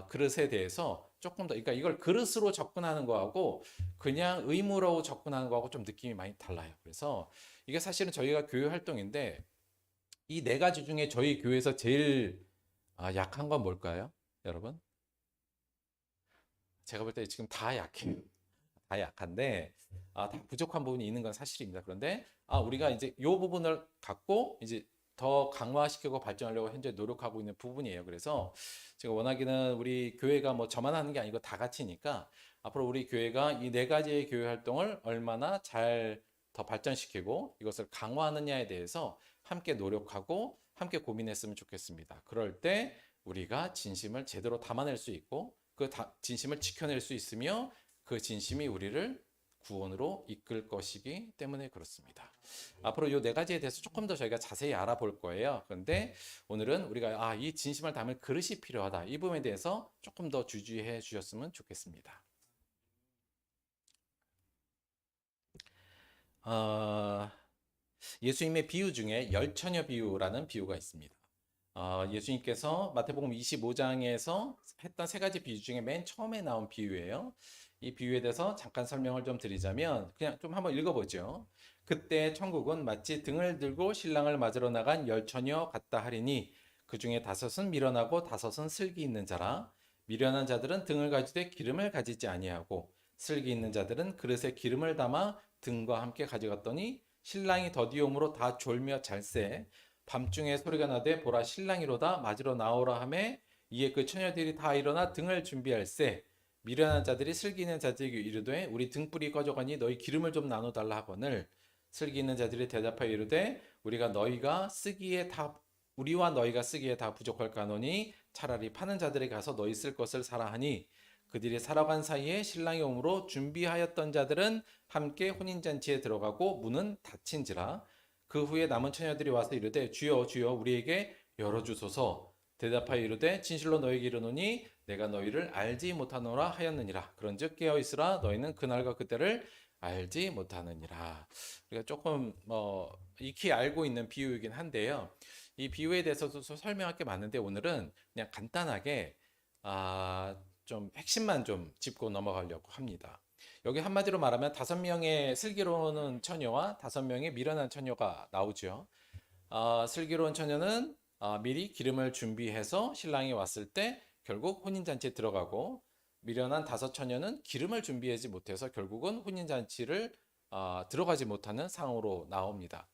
그릇에 대해서 조금 더, 그러니까 이걸 그릇으로 접근하는 거하고 그냥 의무로 접근하는 거하고 좀 느낌이 많이 달라요. 그래서 이게 사실은 저희가 교회 활동인데 이 네 가지 중에 저희 교회에서 제일 약한 건 뭘까요? 여러분? 제가 볼 때 지금 다 약해요. 다 약한데 다 부족한 부분이 있는 건 사실입니다. 그런데 우리가 이제 이 부분을 갖고 이제 더 강화시키고 발전하려고 현재 노력하고 있는 부분이에요. 그래서 제가 원하기는 우리 교회가 뭐 저만 하는 게 아니고 다 같이니까 앞으로 우리 교회가 이 네 가지의 교회 활동을 얼마나 잘 더 발전시키고 이것을 강화하느냐에 대해서 함께 노력하고 함께 고민했으면 좋겠습니다. 그럴 때 우리가 진심을 제대로 담아낼 수 있고 그 진심을 지켜낼 수 있으며 그 진심이 우리를 구원으로 이끌 것이기 때문에 그렇습니다. 앞으로 이 네 가지에 대해서 조금 더 저희가 자세히 알아볼 거예요. 그런데 오늘은 우리가 이 진심을 담을 그릇이 필요하다. 이 부분에 대해서 조금 더 주의해 주셨으면 좋겠습니다. 예수님의 비유 중에 열처녀 비유라는 비유가 있습니다. 예수님께서 마태복음 25장에서 했던 세 가지 비유 중에 맨 처음에 나온 비유예요. 이 비유에 대해서 잠깐 설명을 좀 드리자면 그냥 좀 한번 읽어보죠. 그때 천국은 마치 등을 들고 신랑을 맞으러 나간 열처녀 같다 하리니 그 중에 다섯은 미련하고 다섯은 슬기 있는 자라. 미련한 자들은 등을 가지되 기름을 가지지 아니하고 슬기 있는 자들은 그릇에 기름을 담아 등과 함께 가져갔더니 신랑이 더디옴으로 다 졸며 잘세. 밤중에 소리가 나되 보라 신랑이로다 맞으러 나오라 하매 이에 그 처녀들이 다 일어나 등을 준비할세. 미련한 자들이 슬기 있는 자들에게 이르되 우리 등불이 꺼져가니 너희 기름을 좀 나눠달라 하거늘 슬기 있는 자들이 대답하여 이르되 우리와 너희가 쓰기에 다 부족할까노니 차라리 파는 자들에게 가서 너희 쓸 것을 사라 하니 그들이 살아간 사이에 신랑이 오므로 준비하였던 자들은 함께 혼인잔치에 들어가고 문은 닫힌지라. 그 후에 남은 처녀들이 와서 이르되 주여 주여 우리에게 열어주소서. 대답하여 이르되 진실로 너희에게 이르노니 내가 너희를 알지 못하노라 하였느니라. 그런즉 깨어 있으라 너희는 그날과 그때를 알지 못하느니라. 우리가 조금 익히 알고 있는 비유이긴 한데요. 이 비유에 대해서도 설명할 게 많은데 오늘은 그냥 간단하게 좀 핵심만 좀 짚고 넘어가려고 합니다. 여기 한마디로 말하면 5명의 슬기로운 처녀와 5명의 미련한 처녀가 나오죠. 슬기로운 처녀는 미리 기름을 준비해서 신랑이 왔을 때 결국 혼인잔치에 들어가고 미련한 5 처녀는 기름을 준비하지 못해서 결국은 혼인잔치를 들어가지 못하는 상황으로 나옵니다.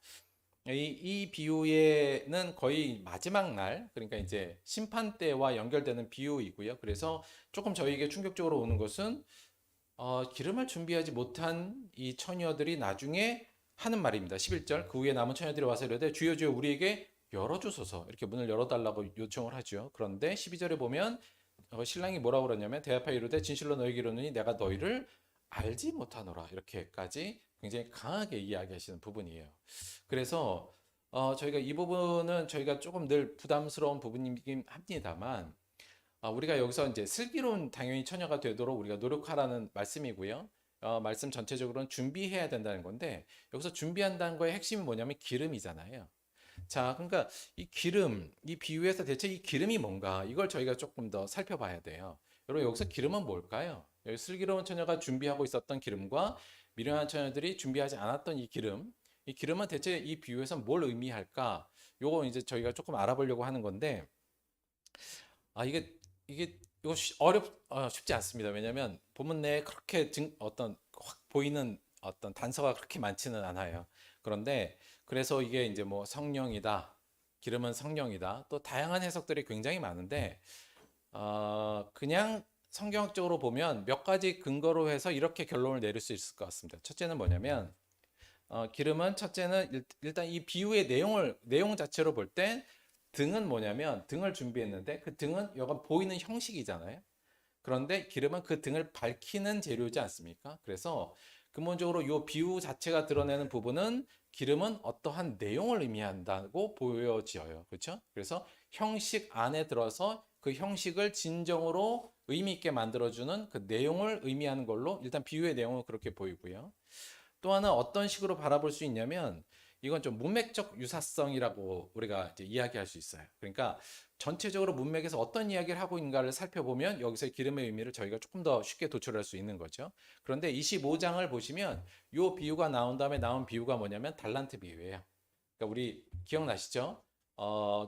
이 비유에는 거의 마지막 날, 그러니까 이제 심판 때와 연결되는 비유이고요. 그래서 조금 저희에게 충격적으로 오는 것은 기름을 준비하지 못한 이 처녀들이 나중에 하는 말입니다. 11절 그 후에 남은 처녀들이 와서 이르되 주여 주여 우리에게 열어주소서 이렇게 문을 열어달라고 요청을 하죠. 그런데 12절에 보면 신랑이 뭐라고 그러냐면 대답하여 이르되 진실로 너희에게 이르노니 내가 너희를 알지 못하노라 이렇게까지 굉장히 강하게 이야기하시는 부분이에요. 그래서 저희가 이 부분은 저희가 조금 늘 부담스러운 부분이긴 합니다만 우리가 여기서 이제 슬기로운 당연히 처녀가 되도록 우리가 노력하라는 말씀이고요. 말씀 전체적으로는 준비해야 된다는 건데 여기서 준비한다는 거의 핵심이 뭐냐면 기름이잖아요. 자, 그러니까 이 기름, 이 비유에서 대체 이 기름이 뭔가 이걸 저희가 조금 더 살펴봐야 돼요. 여러분 여기서 기름은 뭘까요? 여기 슬기로운 처녀가 준비하고 있었던 기름과 미련한 처녀들이 준비하지 않았던 이 기름은 대체 이 비유에서 뭘 의미할까? 요거 이제 저희가 조금 알아보려고 하는 건데 이거 쉽지 않습니다. 왜냐하면 본문 내에 그렇게 어떤 확 보이는 어떤 단서가 그렇게 많지는 않아요. 그런데 그래서 이게 이제 뭐 성령이다, 기름은 성령이다, 또 다양한 해석들이 굉장히 많은데 그냥 성경학적으로 보면 몇 가지 근거로 해서 이렇게 결론을 내릴 수 있을 것 같습니다. 첫째는 뭐냐면 기름은 첫째는 일단 이 비유의 내용 자체로 볼 때 등은 뭐냐면 등을 준비했는데 그 등은 여간 보이는 형식이잖아요. 그런데 기름은 그 등을 밝히는 재료지 않습니까? 그래서 근본적으로 이 비유 자체가 드러내는 부분은 기름은 어떠한 내용을 의미한다고 보여져요. 그렇죠? 그래서 형식 안에 들어서 그 형식을 진정으로 의미 있게 만들어주는 그 내용을 의미하는 걸로 일단 비유의 내용은 그렇게 보이고요. 또 하나 어떤 식으로 바라볼 수 있냐면 이건 좀 문맥적 유사성이라고 우리가 이제 이야기할 수 있어요. 그러니까 전체적으로 문맥에서 어떤 이야기를 하고 있는가를 살펴보면 여기서 기름의 의미를 저희가 조금 더 쉽게 도출할 수 있는 거죠. 그런데 25장을 보시면 이 비유가 나온 다음에 나온 비유가 뭐냐면 달란트 비유예요. 그러니까 우리 기억나시죠?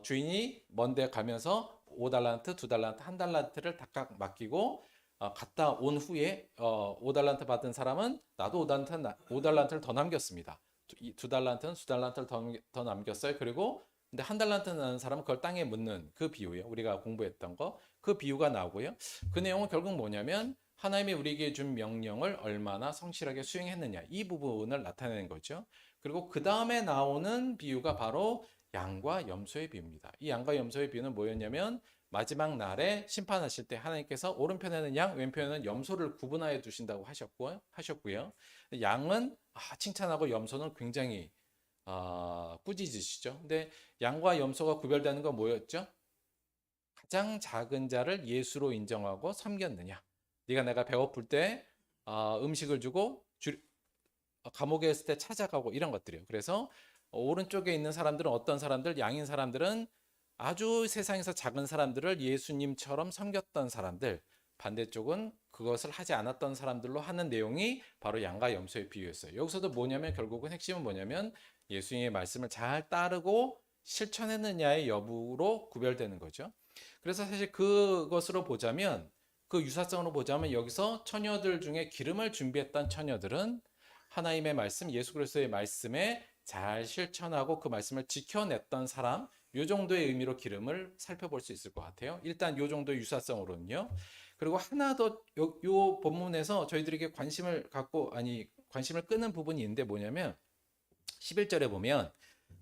주인이 먼데 가면서 5달란트, 2달란트, 1달란트를 각각 맡기고 갔다 온 후에 5달란트 받은 사람은 나도 5달란트를 더 남겼습니다. 2달란트는 2달란트를 더 남겼어요. 그리고 근데 1달란트 나는 사람은 그걸 땅에 묻는 그 비유예요. 우리가 공부했던 거. 그 비유가 나오고요. 그 내용은 결국 뭐냐면 하나님이 우리에게 준 명령을 얼마나 성실하게 수행했느냐 이 부분을 나타내는 거죠. 그리고 그 다음에 나오는 비유가 바로 양과 염소의 비유입니다. 이 양과 염소의 비유는 뭐였냐면 마지막 날에 심판하실 때 하나님께서 오른편에는 양, 왼편에는 염소를 구분하여 두신다고 하셨고요. 양은 칭찬하고 염소는 굉장히 꾸짖으시죠. 근데 양과 염소가 구별되는 건 뭐였죠? 가장 작은 자를 예수로 인정하고 섬겼느냐. 네가 내가 배고플 때 음식을 주고 감옥에 있을 때 찾아가고 이런 것들이에요. 그래서 오른쪽에 있는 사람들은 어떤 사람들? 양인 사람들은 아주 세상에서 작은 사람들을 예수님처럼 섬겼던 사람들, 반대쪽은 그것을 하지 않았던 사람들로 하는 내용이 바로 양과 염소의 비유였어요. 여기서도 뭐냐면 결국은 핵심은 뭐냐면 예수님의 말씀을 잘 따르고 실천했느냐의 여부로 구별되는 거죠. 그래서 사실 그것으로 보자면 그 유사성으로 보자면 여기서 처녀들 중에 기름을 준비했던 처녀들은 하나님의 말씀, 예수 그리스도의 말씀에 잘 실천하고 그 말씀을 지켜냈던 사람, 요 정도의 의미로 기름을 살펴볼 수 있을 것 같아요. 일단 요 정도의 유사성으로는요. 그리고 하나 더 요 본문에서 저희들에게 관심을 끄는 부분이 있는데 뭐냐면 11절에 보면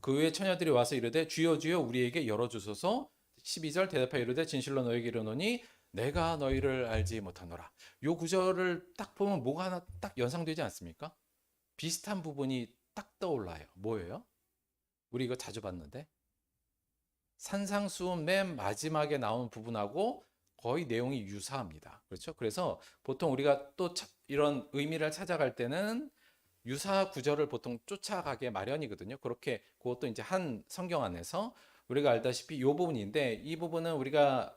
그 후에 처녀들이 와서 이르되 주여 주여 우리에게 열어주소서. 12절 대답하여 이르되 진실로 너에게 이르노니 내가 너희를 알지 못하노라. 요 구절을 딱 보면 뭐가 하나 딱 연상되지 않습니까? 비슷한 부분이 딱 떠올라요. 뭐예요? 우리 이거 자주 봤는데 산상수훈 맨 마지막에 나오는 부분하고 거의 내용이 유사합니다. 그렇죠? 그래서 보통 우리가 또 이런 의미를 찾아갈 때는 유사 구절을 보통 쫓아가게 마련이거든요. 그렇게 그것도 이제 한 성경 안에서 우리가 알다시피 이 부분인데 이 부분은 우리가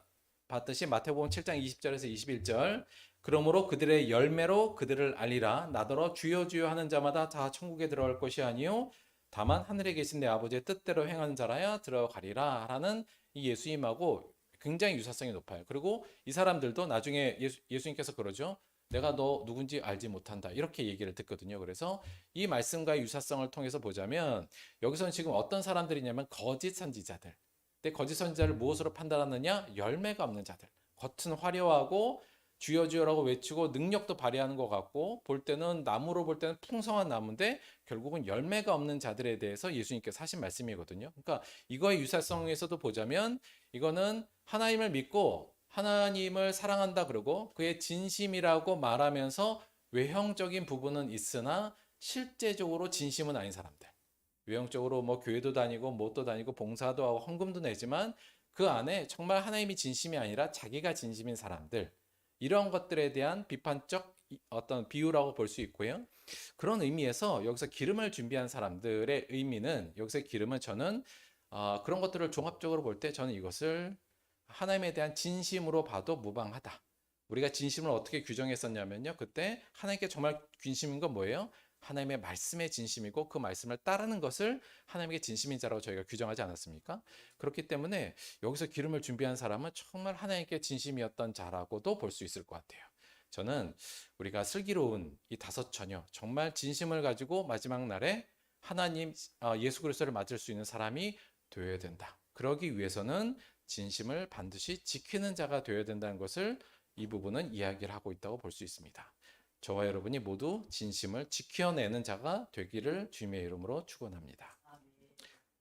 봤듯이 마태복음 7장 20절에서 21절 그러므로 그들의 열매로 그들을 알리라 나더러 주여 주여 하는 자마다 다 천국에 들어갈 것이 아니요 다만 하늘에 계신 내 아버지의 뜻대로 행하는 자라야 들어가리라 라는 이 예수님하고 굉장히 유사성이 높아요. 그리고 이 사람들도 나중에 예수님께서 그러죠. 내가 너 누군지 알지 못한다. 이렇게 얘기를 듣거든요. 그래서 이 말씀과의 유사성을 통해서 보자면 여기서는 지금 어떤 사람들이냐면 거짓 선지자들. 근데 거짓 선지자를 무엇으로 판단하느냐? 열매가 없는 자들. 겉은 화려하고 주여 주여라고 외치고 능력도 발휘하는 것 같고 볼 때는 나무로 볼 때는 풍성한 나무인데 결국은 열매가 없는 자들에 대해서 예수님께서 하신 말씀이거든요. 그러니까 이거의 유사성에서도 보자면 이거는 하나님을 믿고 하나님을 사랑한다 그러고 그의 진심이라고 말하면서 외형적인 부분은 있으나 실제적으로 진심은 아닌 사람들. 외형적으로 뭐 교회도 다니고 뭣도 다니고 봉사도 하고 헌금도 내지만 그 안에 정말 하나님이 진심이 아니라 자기가 진심인 사람들. 이런 것들에 대한 비판적 어떤 비유라고 볼 수 있고요. 그런 의미에서 여기서 기름을 준비한 사람들의 의미는 여기서 기름은 저는 그런 것들을 종합적으로 볼 때 저는 이것을 하나님에 대한 진심으로 봐도 무방하다. 우리가 진심을 어떻게 규정했었냐면요. 그때 하나님께 정말 진심인 건 뭐예요? 하나님의 말씀의 진심이고 그 말씀을 따르는 것을 하나님의 진심인 자라고 저희가 규정하지 않았습니까? 그렇기 때문에 여기서 기름을 준비한 사람은 정말 하나님께 진심이었던 자라고도 볼 수 있을 것 같아요. 저는 우리가 슬기로운 이 다섯 처녀 정말 진심을 가지고 마지막 날에 하나님 예수 그리스도를 맞을 수 있는 사람이 되어야 된다. 그러기 위해서는 진심을 반드시 지키는 자가 되어야 된다는 것을 이 부분은 이야기를 하고 있다고 볼 수 있습니다. 저와 여러분이 모두 진심을 지켜내는 자가 되기를 주님의 이름으로 축원합니다.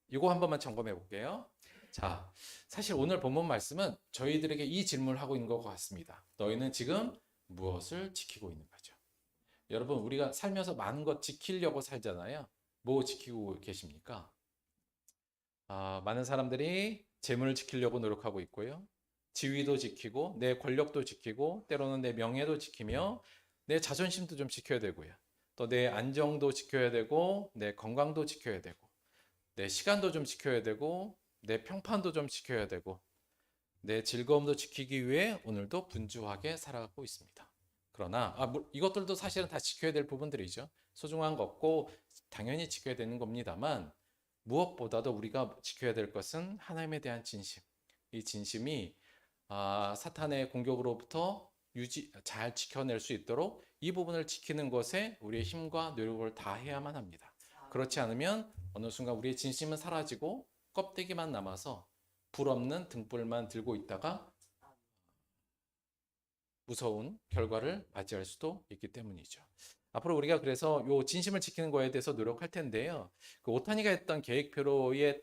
이거 한 번만 점검해 볼게요. 자, 사실 오늘 본문 말씀은 저희들에게 이 질문을 하고 있는 것 같습니다. 너희는 지금 무엇을 지키고 있는 거죠? 여러분, 우리가 살면서 많은 것 지키려고 살잖아요. 뭐 지키고 계십니까? 많은 사람들이 재물을 지키려고 노력하고 있고요. 지위도 지키고 내 권력도 지키고 때로는 내 명예도 지키며 내 자존심도 좀 지켜야 되고요. 또 내 안정도 지켜야 되고 내 건강도 지켜야 되고 내 시간도 좀 지켜야 되고 내 평판도 좀 지켜야 되고 내 즐거움도 지키기 위해 오늘도 분주하게 살아가고 있습니다. 그러나 이것들도 사실은 다 지켜야 될 부분들이죠. 소중한 것고 당연히 지켜야 되는 겁니다만 무엇보다도 우리가 지켜야 될 것은 하나님에 대한 진심. 이 진심이 사탄의 공격으로부터 잘 지켜낼 수 있도록 이 부분을 지키는 것에 우리의 힘과 노력을 다해야만 합니다. 그렇지 않으면 어느 순간 우리의 진심은 사라지고 껍데기만 남아서 불 없는 등불만 들고 있다가 무서운 결과를 맞이할 수도 있기 때문이죠. 앞으로 우리가 그래서 요 진심을 지키는 거에 대해서 노력할 텐데요. 그 오타니가 했던 계획표로에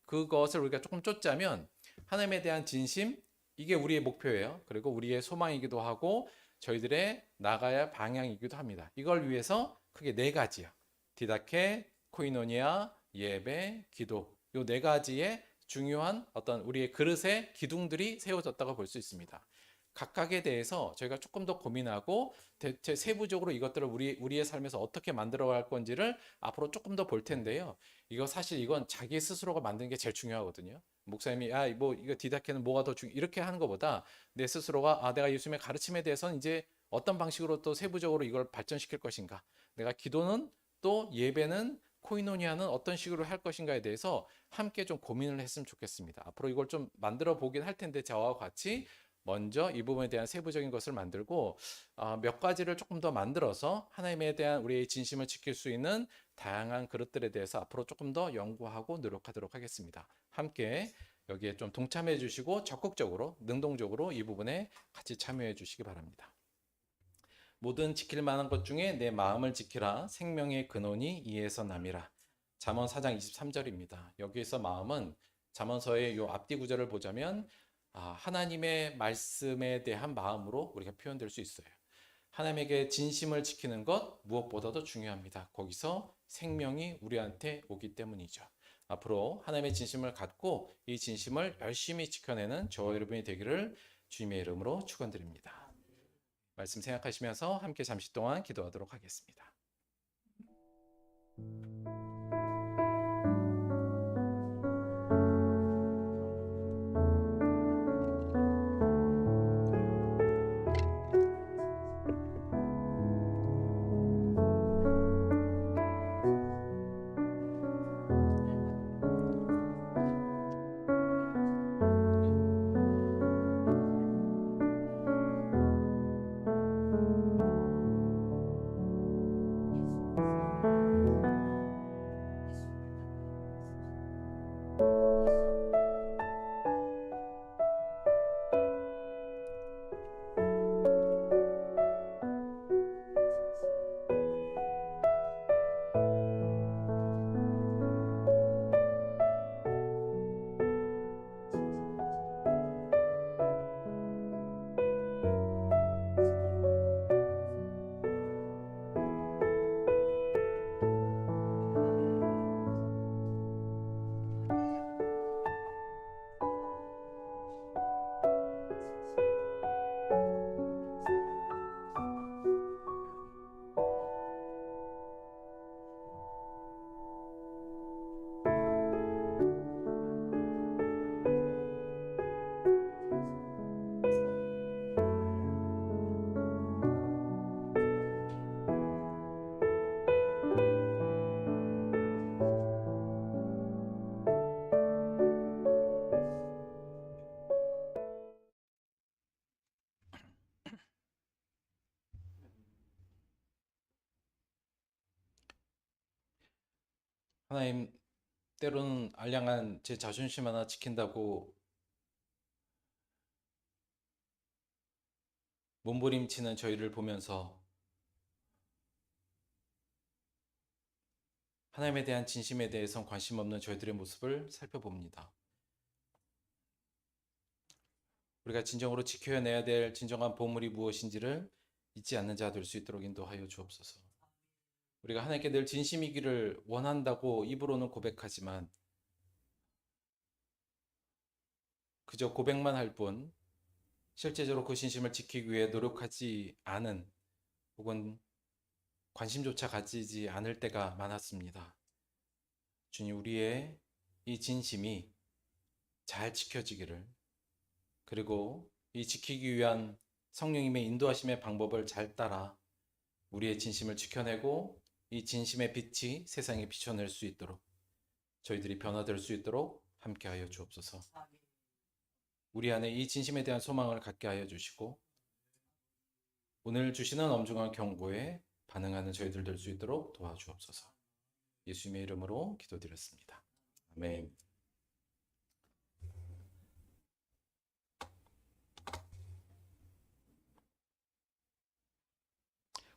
그것을 우리가 조금 쫓자면 하나님에 대한 진심, 이게 우리의 목표예요. 그리고 우리의 소망이기도 하고 저희들의 나가야 할 방향이기도 합니다. 이걸 위해서 크게 네 가지요. 디다케, 코이노니아, 예배, 기도. 요 네 가지의 중요한 어떤 우리의 그릇의 기둥들이 세워졌다고 볼 수 있습니다. 각각에 대해서 저희가 조금 더 고민하고 대체 세부적으로 이것들을 우리의 삶에서 어떻게 만들어 갈 건지를 앞으로 조금 더 볼 텐데요. 이거 사실 이건 자기 스스로가 만드는 게 제일 중요하거든요. 목사님이 뭐 이거 디다케는 뭐가 더 이렇게 하는 것보다 내 스스로가 내가 예수님의 가르침에 대해서는 이제 어떤 방식으로 또 세부적으로 이걸 발전시킬 것인가, 내가 기도는 또 예배는 코이노니아는 어떤 식으로 할 것인가에 대해서 함께 좀 고민을 했으면 좋겠습니다. 앞으로 이걸 좀 만들어 보긴 할 텐데 저와 같이 먼저 이 부분에 대한 세부적인 것을 만들고 몇 가지를 조금 더 만들어서 하나님에 대한 우리의 진심을 지킬 수 있는 다양한 그릇들에 대해서 앞으로 조금 더 연구하고 노력하도록 하겠습니다. 함께 여기에 좀 동참해 주시고 적극적으로 능동적으로 이 부분에 같이 참여해 주시기 바랍니다. 모든 지킬 만한 것 중에 내 마음을 지키라. 생명의 근원이 이에서 남이라. 잠언 4장 23절입니다. 여기에서 마음은 잠언서의 요 앞뒤 구절을 보자면 하나님의 말씀에 대한 마음으로 우리가 표현될 수 있어요. 하나님에게 진심을 지키는 것 무엇보다도 중요합니다. 거기서 생명이 우리한테 오기 때문이죠. 앞으로 하나님의 진심을 갖고 이 진심을 열심히 지켜내는 저와 여러분이 되기를 주님의 이름으로 축원드립니다. 말씀 생각하시면서 함께 잠시 동안 기도하도록 하겠습니다. 하나님, 때로는 알량한 제 자존심 하나 지킨다고 몸부림치는 저희를 보면서 하나님에 대한 진심에 대해선 관심 없는 저희들의 모습을 살펴봅니다. 우리가 진정으로 지켜내야 될 진정한 보물이 무엇인지를 잊지 않는 자 될 수 있도록 인도하여 주옵소서. 우리가 하나님께 늘 진심이기를 원한다고 입으로는 고백하지만 그저 고백만 할 뿐 실제적으로 그 진심을 지키기 위해 노력하지 않은, 혹은 관심조차 가지지 않을 때가 많았습니다. 주님, 우리의 이 진심이 잘 지켜지기를, 그리고 이 지키기 위한 성령님의 인도하심의 방법을 잘 따라 우리의 진심을 지켜내고 이 진심의 빛이 세상에 비춰낼 수 있도록, 저희들이 변화될 수 있도록 함께하여 주옵소서. 우리 안에 이 진심에 대한 소망을 갖게 하여 주시고 오늘 주시는 엄중한 경고에 반응하는 저희들 될 수 있도록 도와주옵소서. 예수님의 이름으로 기도드렸습니다. 아멘.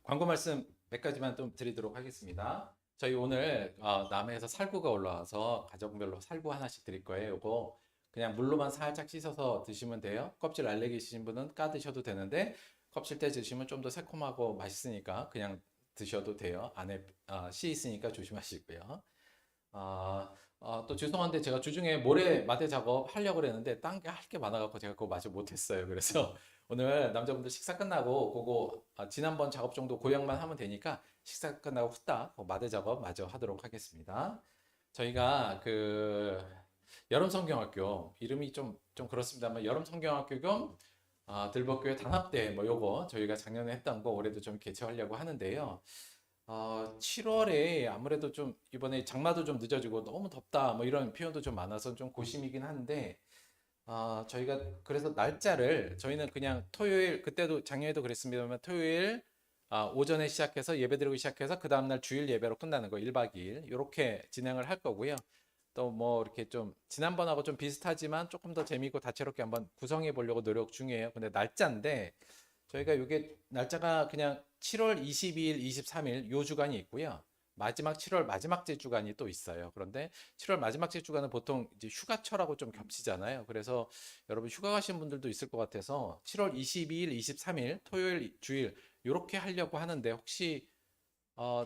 광고 말씀 몇 가지만 좀 드리도록 하겠습니다. 저희 오늘 남해에서 살구가 올라와서 가정별로 살구 하나씩 드릴 거예요. 이거 그냥 물로만 살짝 씻어서 드시면 돼요. 껍질 알레르기 있으신 분은 까 드셔도 되는데 껍질 때 드시면 좀 더 새콤하고 맛있으니까 그냥 드셔도 돼요. 안에 씨 있으니까 조심하시고요. 또 죄송한데 제가 주중에 모래 마대 작업 하려고 그랬는데 딴 게 할 게 많아갖고 제가 그거 마저 못했어요. 그래서 오늘 남자분들 식사 끝나고 그거 지난번 작업 정도 고양만 하면 되니까 식사 끝나고 후딱 마대 작업 마저 하도록 하겠습니다. 저희가 그 여름 성경학교 이름이 좀 그렇습니다만 여름 성경학교 겸 들법교회 단합대 뭐 요거 저희가 작년에 했던 거 올해도 좀 개최하려고 하는데요. 7월에 아무래도 좀 이번에 장마도 좀 늦어지고 너무 덥다 뭐 이런 표현도 좀 많아서 좀 고심이긴 한데 저희가 그래서 날짜를 저희는 그냥 토요일 그때도 작년에도 그랬습니다만 토요일 오전에 시작해서 예배드리고 시작해서 그 다음날 주일 예배로 끝나는 거 1박 2일 이렇게 진행을 할 거고요. 또 뭐 이렇게 좀 지난번하고 좀 비슷하지만 조금 더 재미있고 다채롭게 한번 구성해 보려고 노력 중이에요. 근데 날짜인데 저희가 이게 날짜가 그냥 7월 22일, 23일 요 주간이 있고요. 마지막 7월 마지막 째 주간이 또 있어요. 그런데 7월 마지막 째 주간은 보통 이제 휴가철하고 좀 겹치잖아요. 그래서 여러분 휴가 가신 분들도 있을 것 같아서 7월 22일, 23일 토요일, 주일 이렇게 하려고 하는데 혹시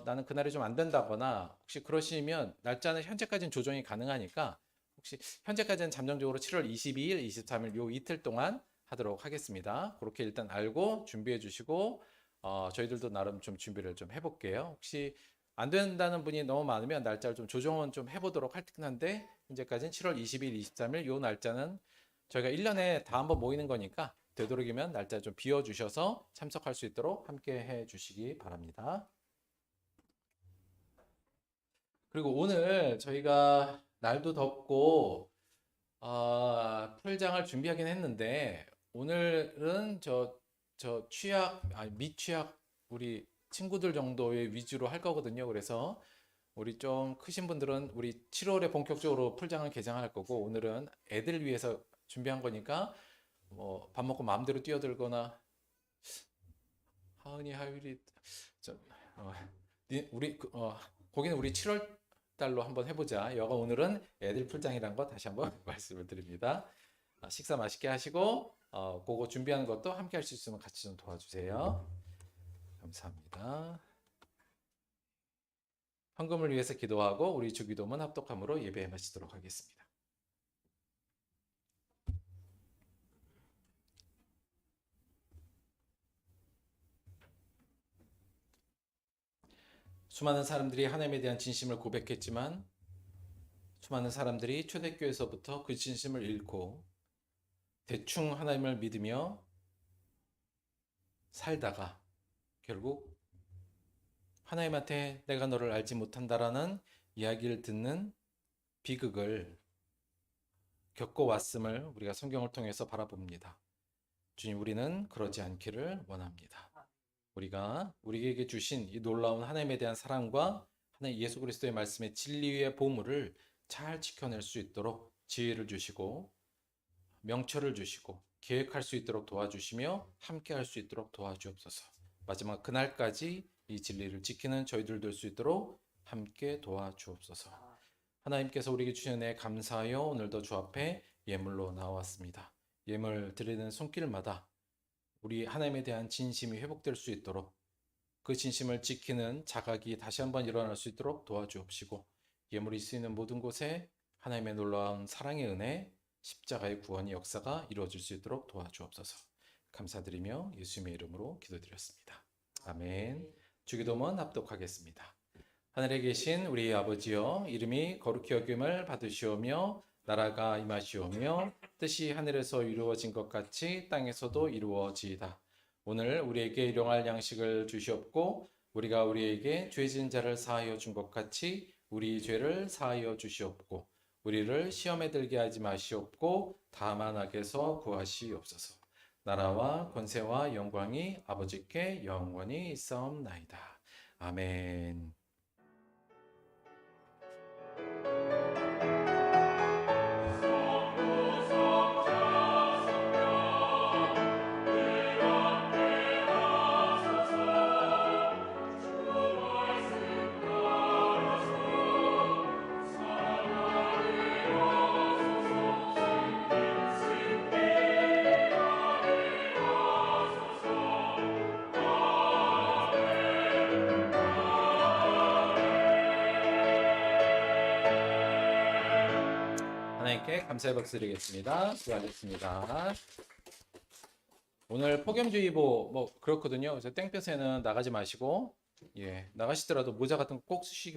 나는 그날이 좀 안 된다거나 혹시 그러시면 날짜는 현재까지는 조정이 가능하니까 혹시 현재까지는 잠정적으로 7월 22일, 23일 요 이틀 동안 하도록 하겠습니다. 그렇게 일단 알고 준비해 주시고 저희들도 나름 좀 준비를 좀 해볼게요. 혹시 안 된다는 분이 너무 많으면 날짜를 좀 조정은 좀 해보도록 할 텐데 현재까지는 7월 20일, 23일 요 날짜는 저희가 1년에 다 한번 모이는 거니까 되도록이면 날짜 좀 비워주셔서 참석할 수 있도록 함께 해 주시기 바랍니다. 그리고 오늘 저희가 날도 덥고 풀장을 준비하긴 했는데 오늘은 저 취약 미취약 우리 친구들 정도의 위주로 할 거거든요. 그래서 우리 좀 크신 분들은 우리 7월에 본격적으로 풀장을 개장할 거고 오늘은 애들 위해서 준비한 거니까 뭐 밥 먹고 마음대로 뛰어들거나 하은이 하율이 저 우리 거기는 우리 7월 달로 한번 해보자. 여가 오늘은 애들 풀장이란 거 다시 한번 말씀을 드립니다. 식사 맛있게 하시고 그거 준비하는 것도 함께 할 수 있으면 같이 좀 도와주세요. 감사합니다. 헌금을 위해서 기도하고 우리 주기도문 합독함으로 예배 마치도록 하겠습니다. 수많은 사람들이 하나님에 대한 진심을 고백했지만 수많은 사람들이 초대교회에서부터 그 진심을 잃고 대충 하나님을 믿으며 살다가 결국 하나님한테 내가 너를 알지 못한다라는 이야기를 듣는 비극을 겪어왔음을 우리가 성경을 통해서 바라봅니다. 주님, 우리는 그러지 않기를 원합니다. 우리가 우리에게 주신 이 놀라운 하나님에 대한 사랑과 하나님 예수 그리스도의 말씀의 진리의 보물을 잘 지켜낼 수 있도록 지혜를 주시고 명철을 주시고 계획할 수 있도록 도와주시며 함께 할 수 있도록 도와주옵소서. 마지막 그날까지 이 진리를 지키는 저희들 될 수 있도록 함께 도와주옵소서. 하나님께서 우리에게 주신 은혜 감사하여 오늘도 주 앞에 예물로 나왔습니다. 예물 드리는 손길마다 우리 하나님에 대한 진심이 회복될 수 있도록 그 진심을 지키는 자각이 다시 한번 일어날 수 있도록 도와주옵시고 예물이 쓰이는 모든 곳에 하나님의 놀라운 사랑의 은혜, 십자가의 구원의 역사가 이루어질 수 있도록 도와주옵소서. 감사드리며 예수님의 이름으로 기도드렸습니다. 아멘. 주기도문 합독하겠습니다. 하늘에 계신 우리 아버지여, 이름이 거룩히 여김을 받으시오며 나라가 임하시오며 뜻이 하늘에서 이루어진 것 같이 땅에서도 이루어지이다. 오늘 우리에게 일용할 양식을 주시옵고 우리가 우리에게 죄 지은 자를 사하여 준 것 같이 우리 죄를 사하여 주시옵고 우리를 시험에 들게 하지 마시옵고 다만 악에서 구하시옵소서. 나라와 권세와 영광이 아버지께 영원히 있사옵나이다. 아멘. 하나님께 감사의 박수 드리겠습니다. 수고하셨습니다. 오늘 폭염주의보 뭐 그렇거든요. 그래서 땡볕에는 나가지 마시고, 예, 나가시더라도 모자 같은 거 꼭 쓰시기 바랍니다.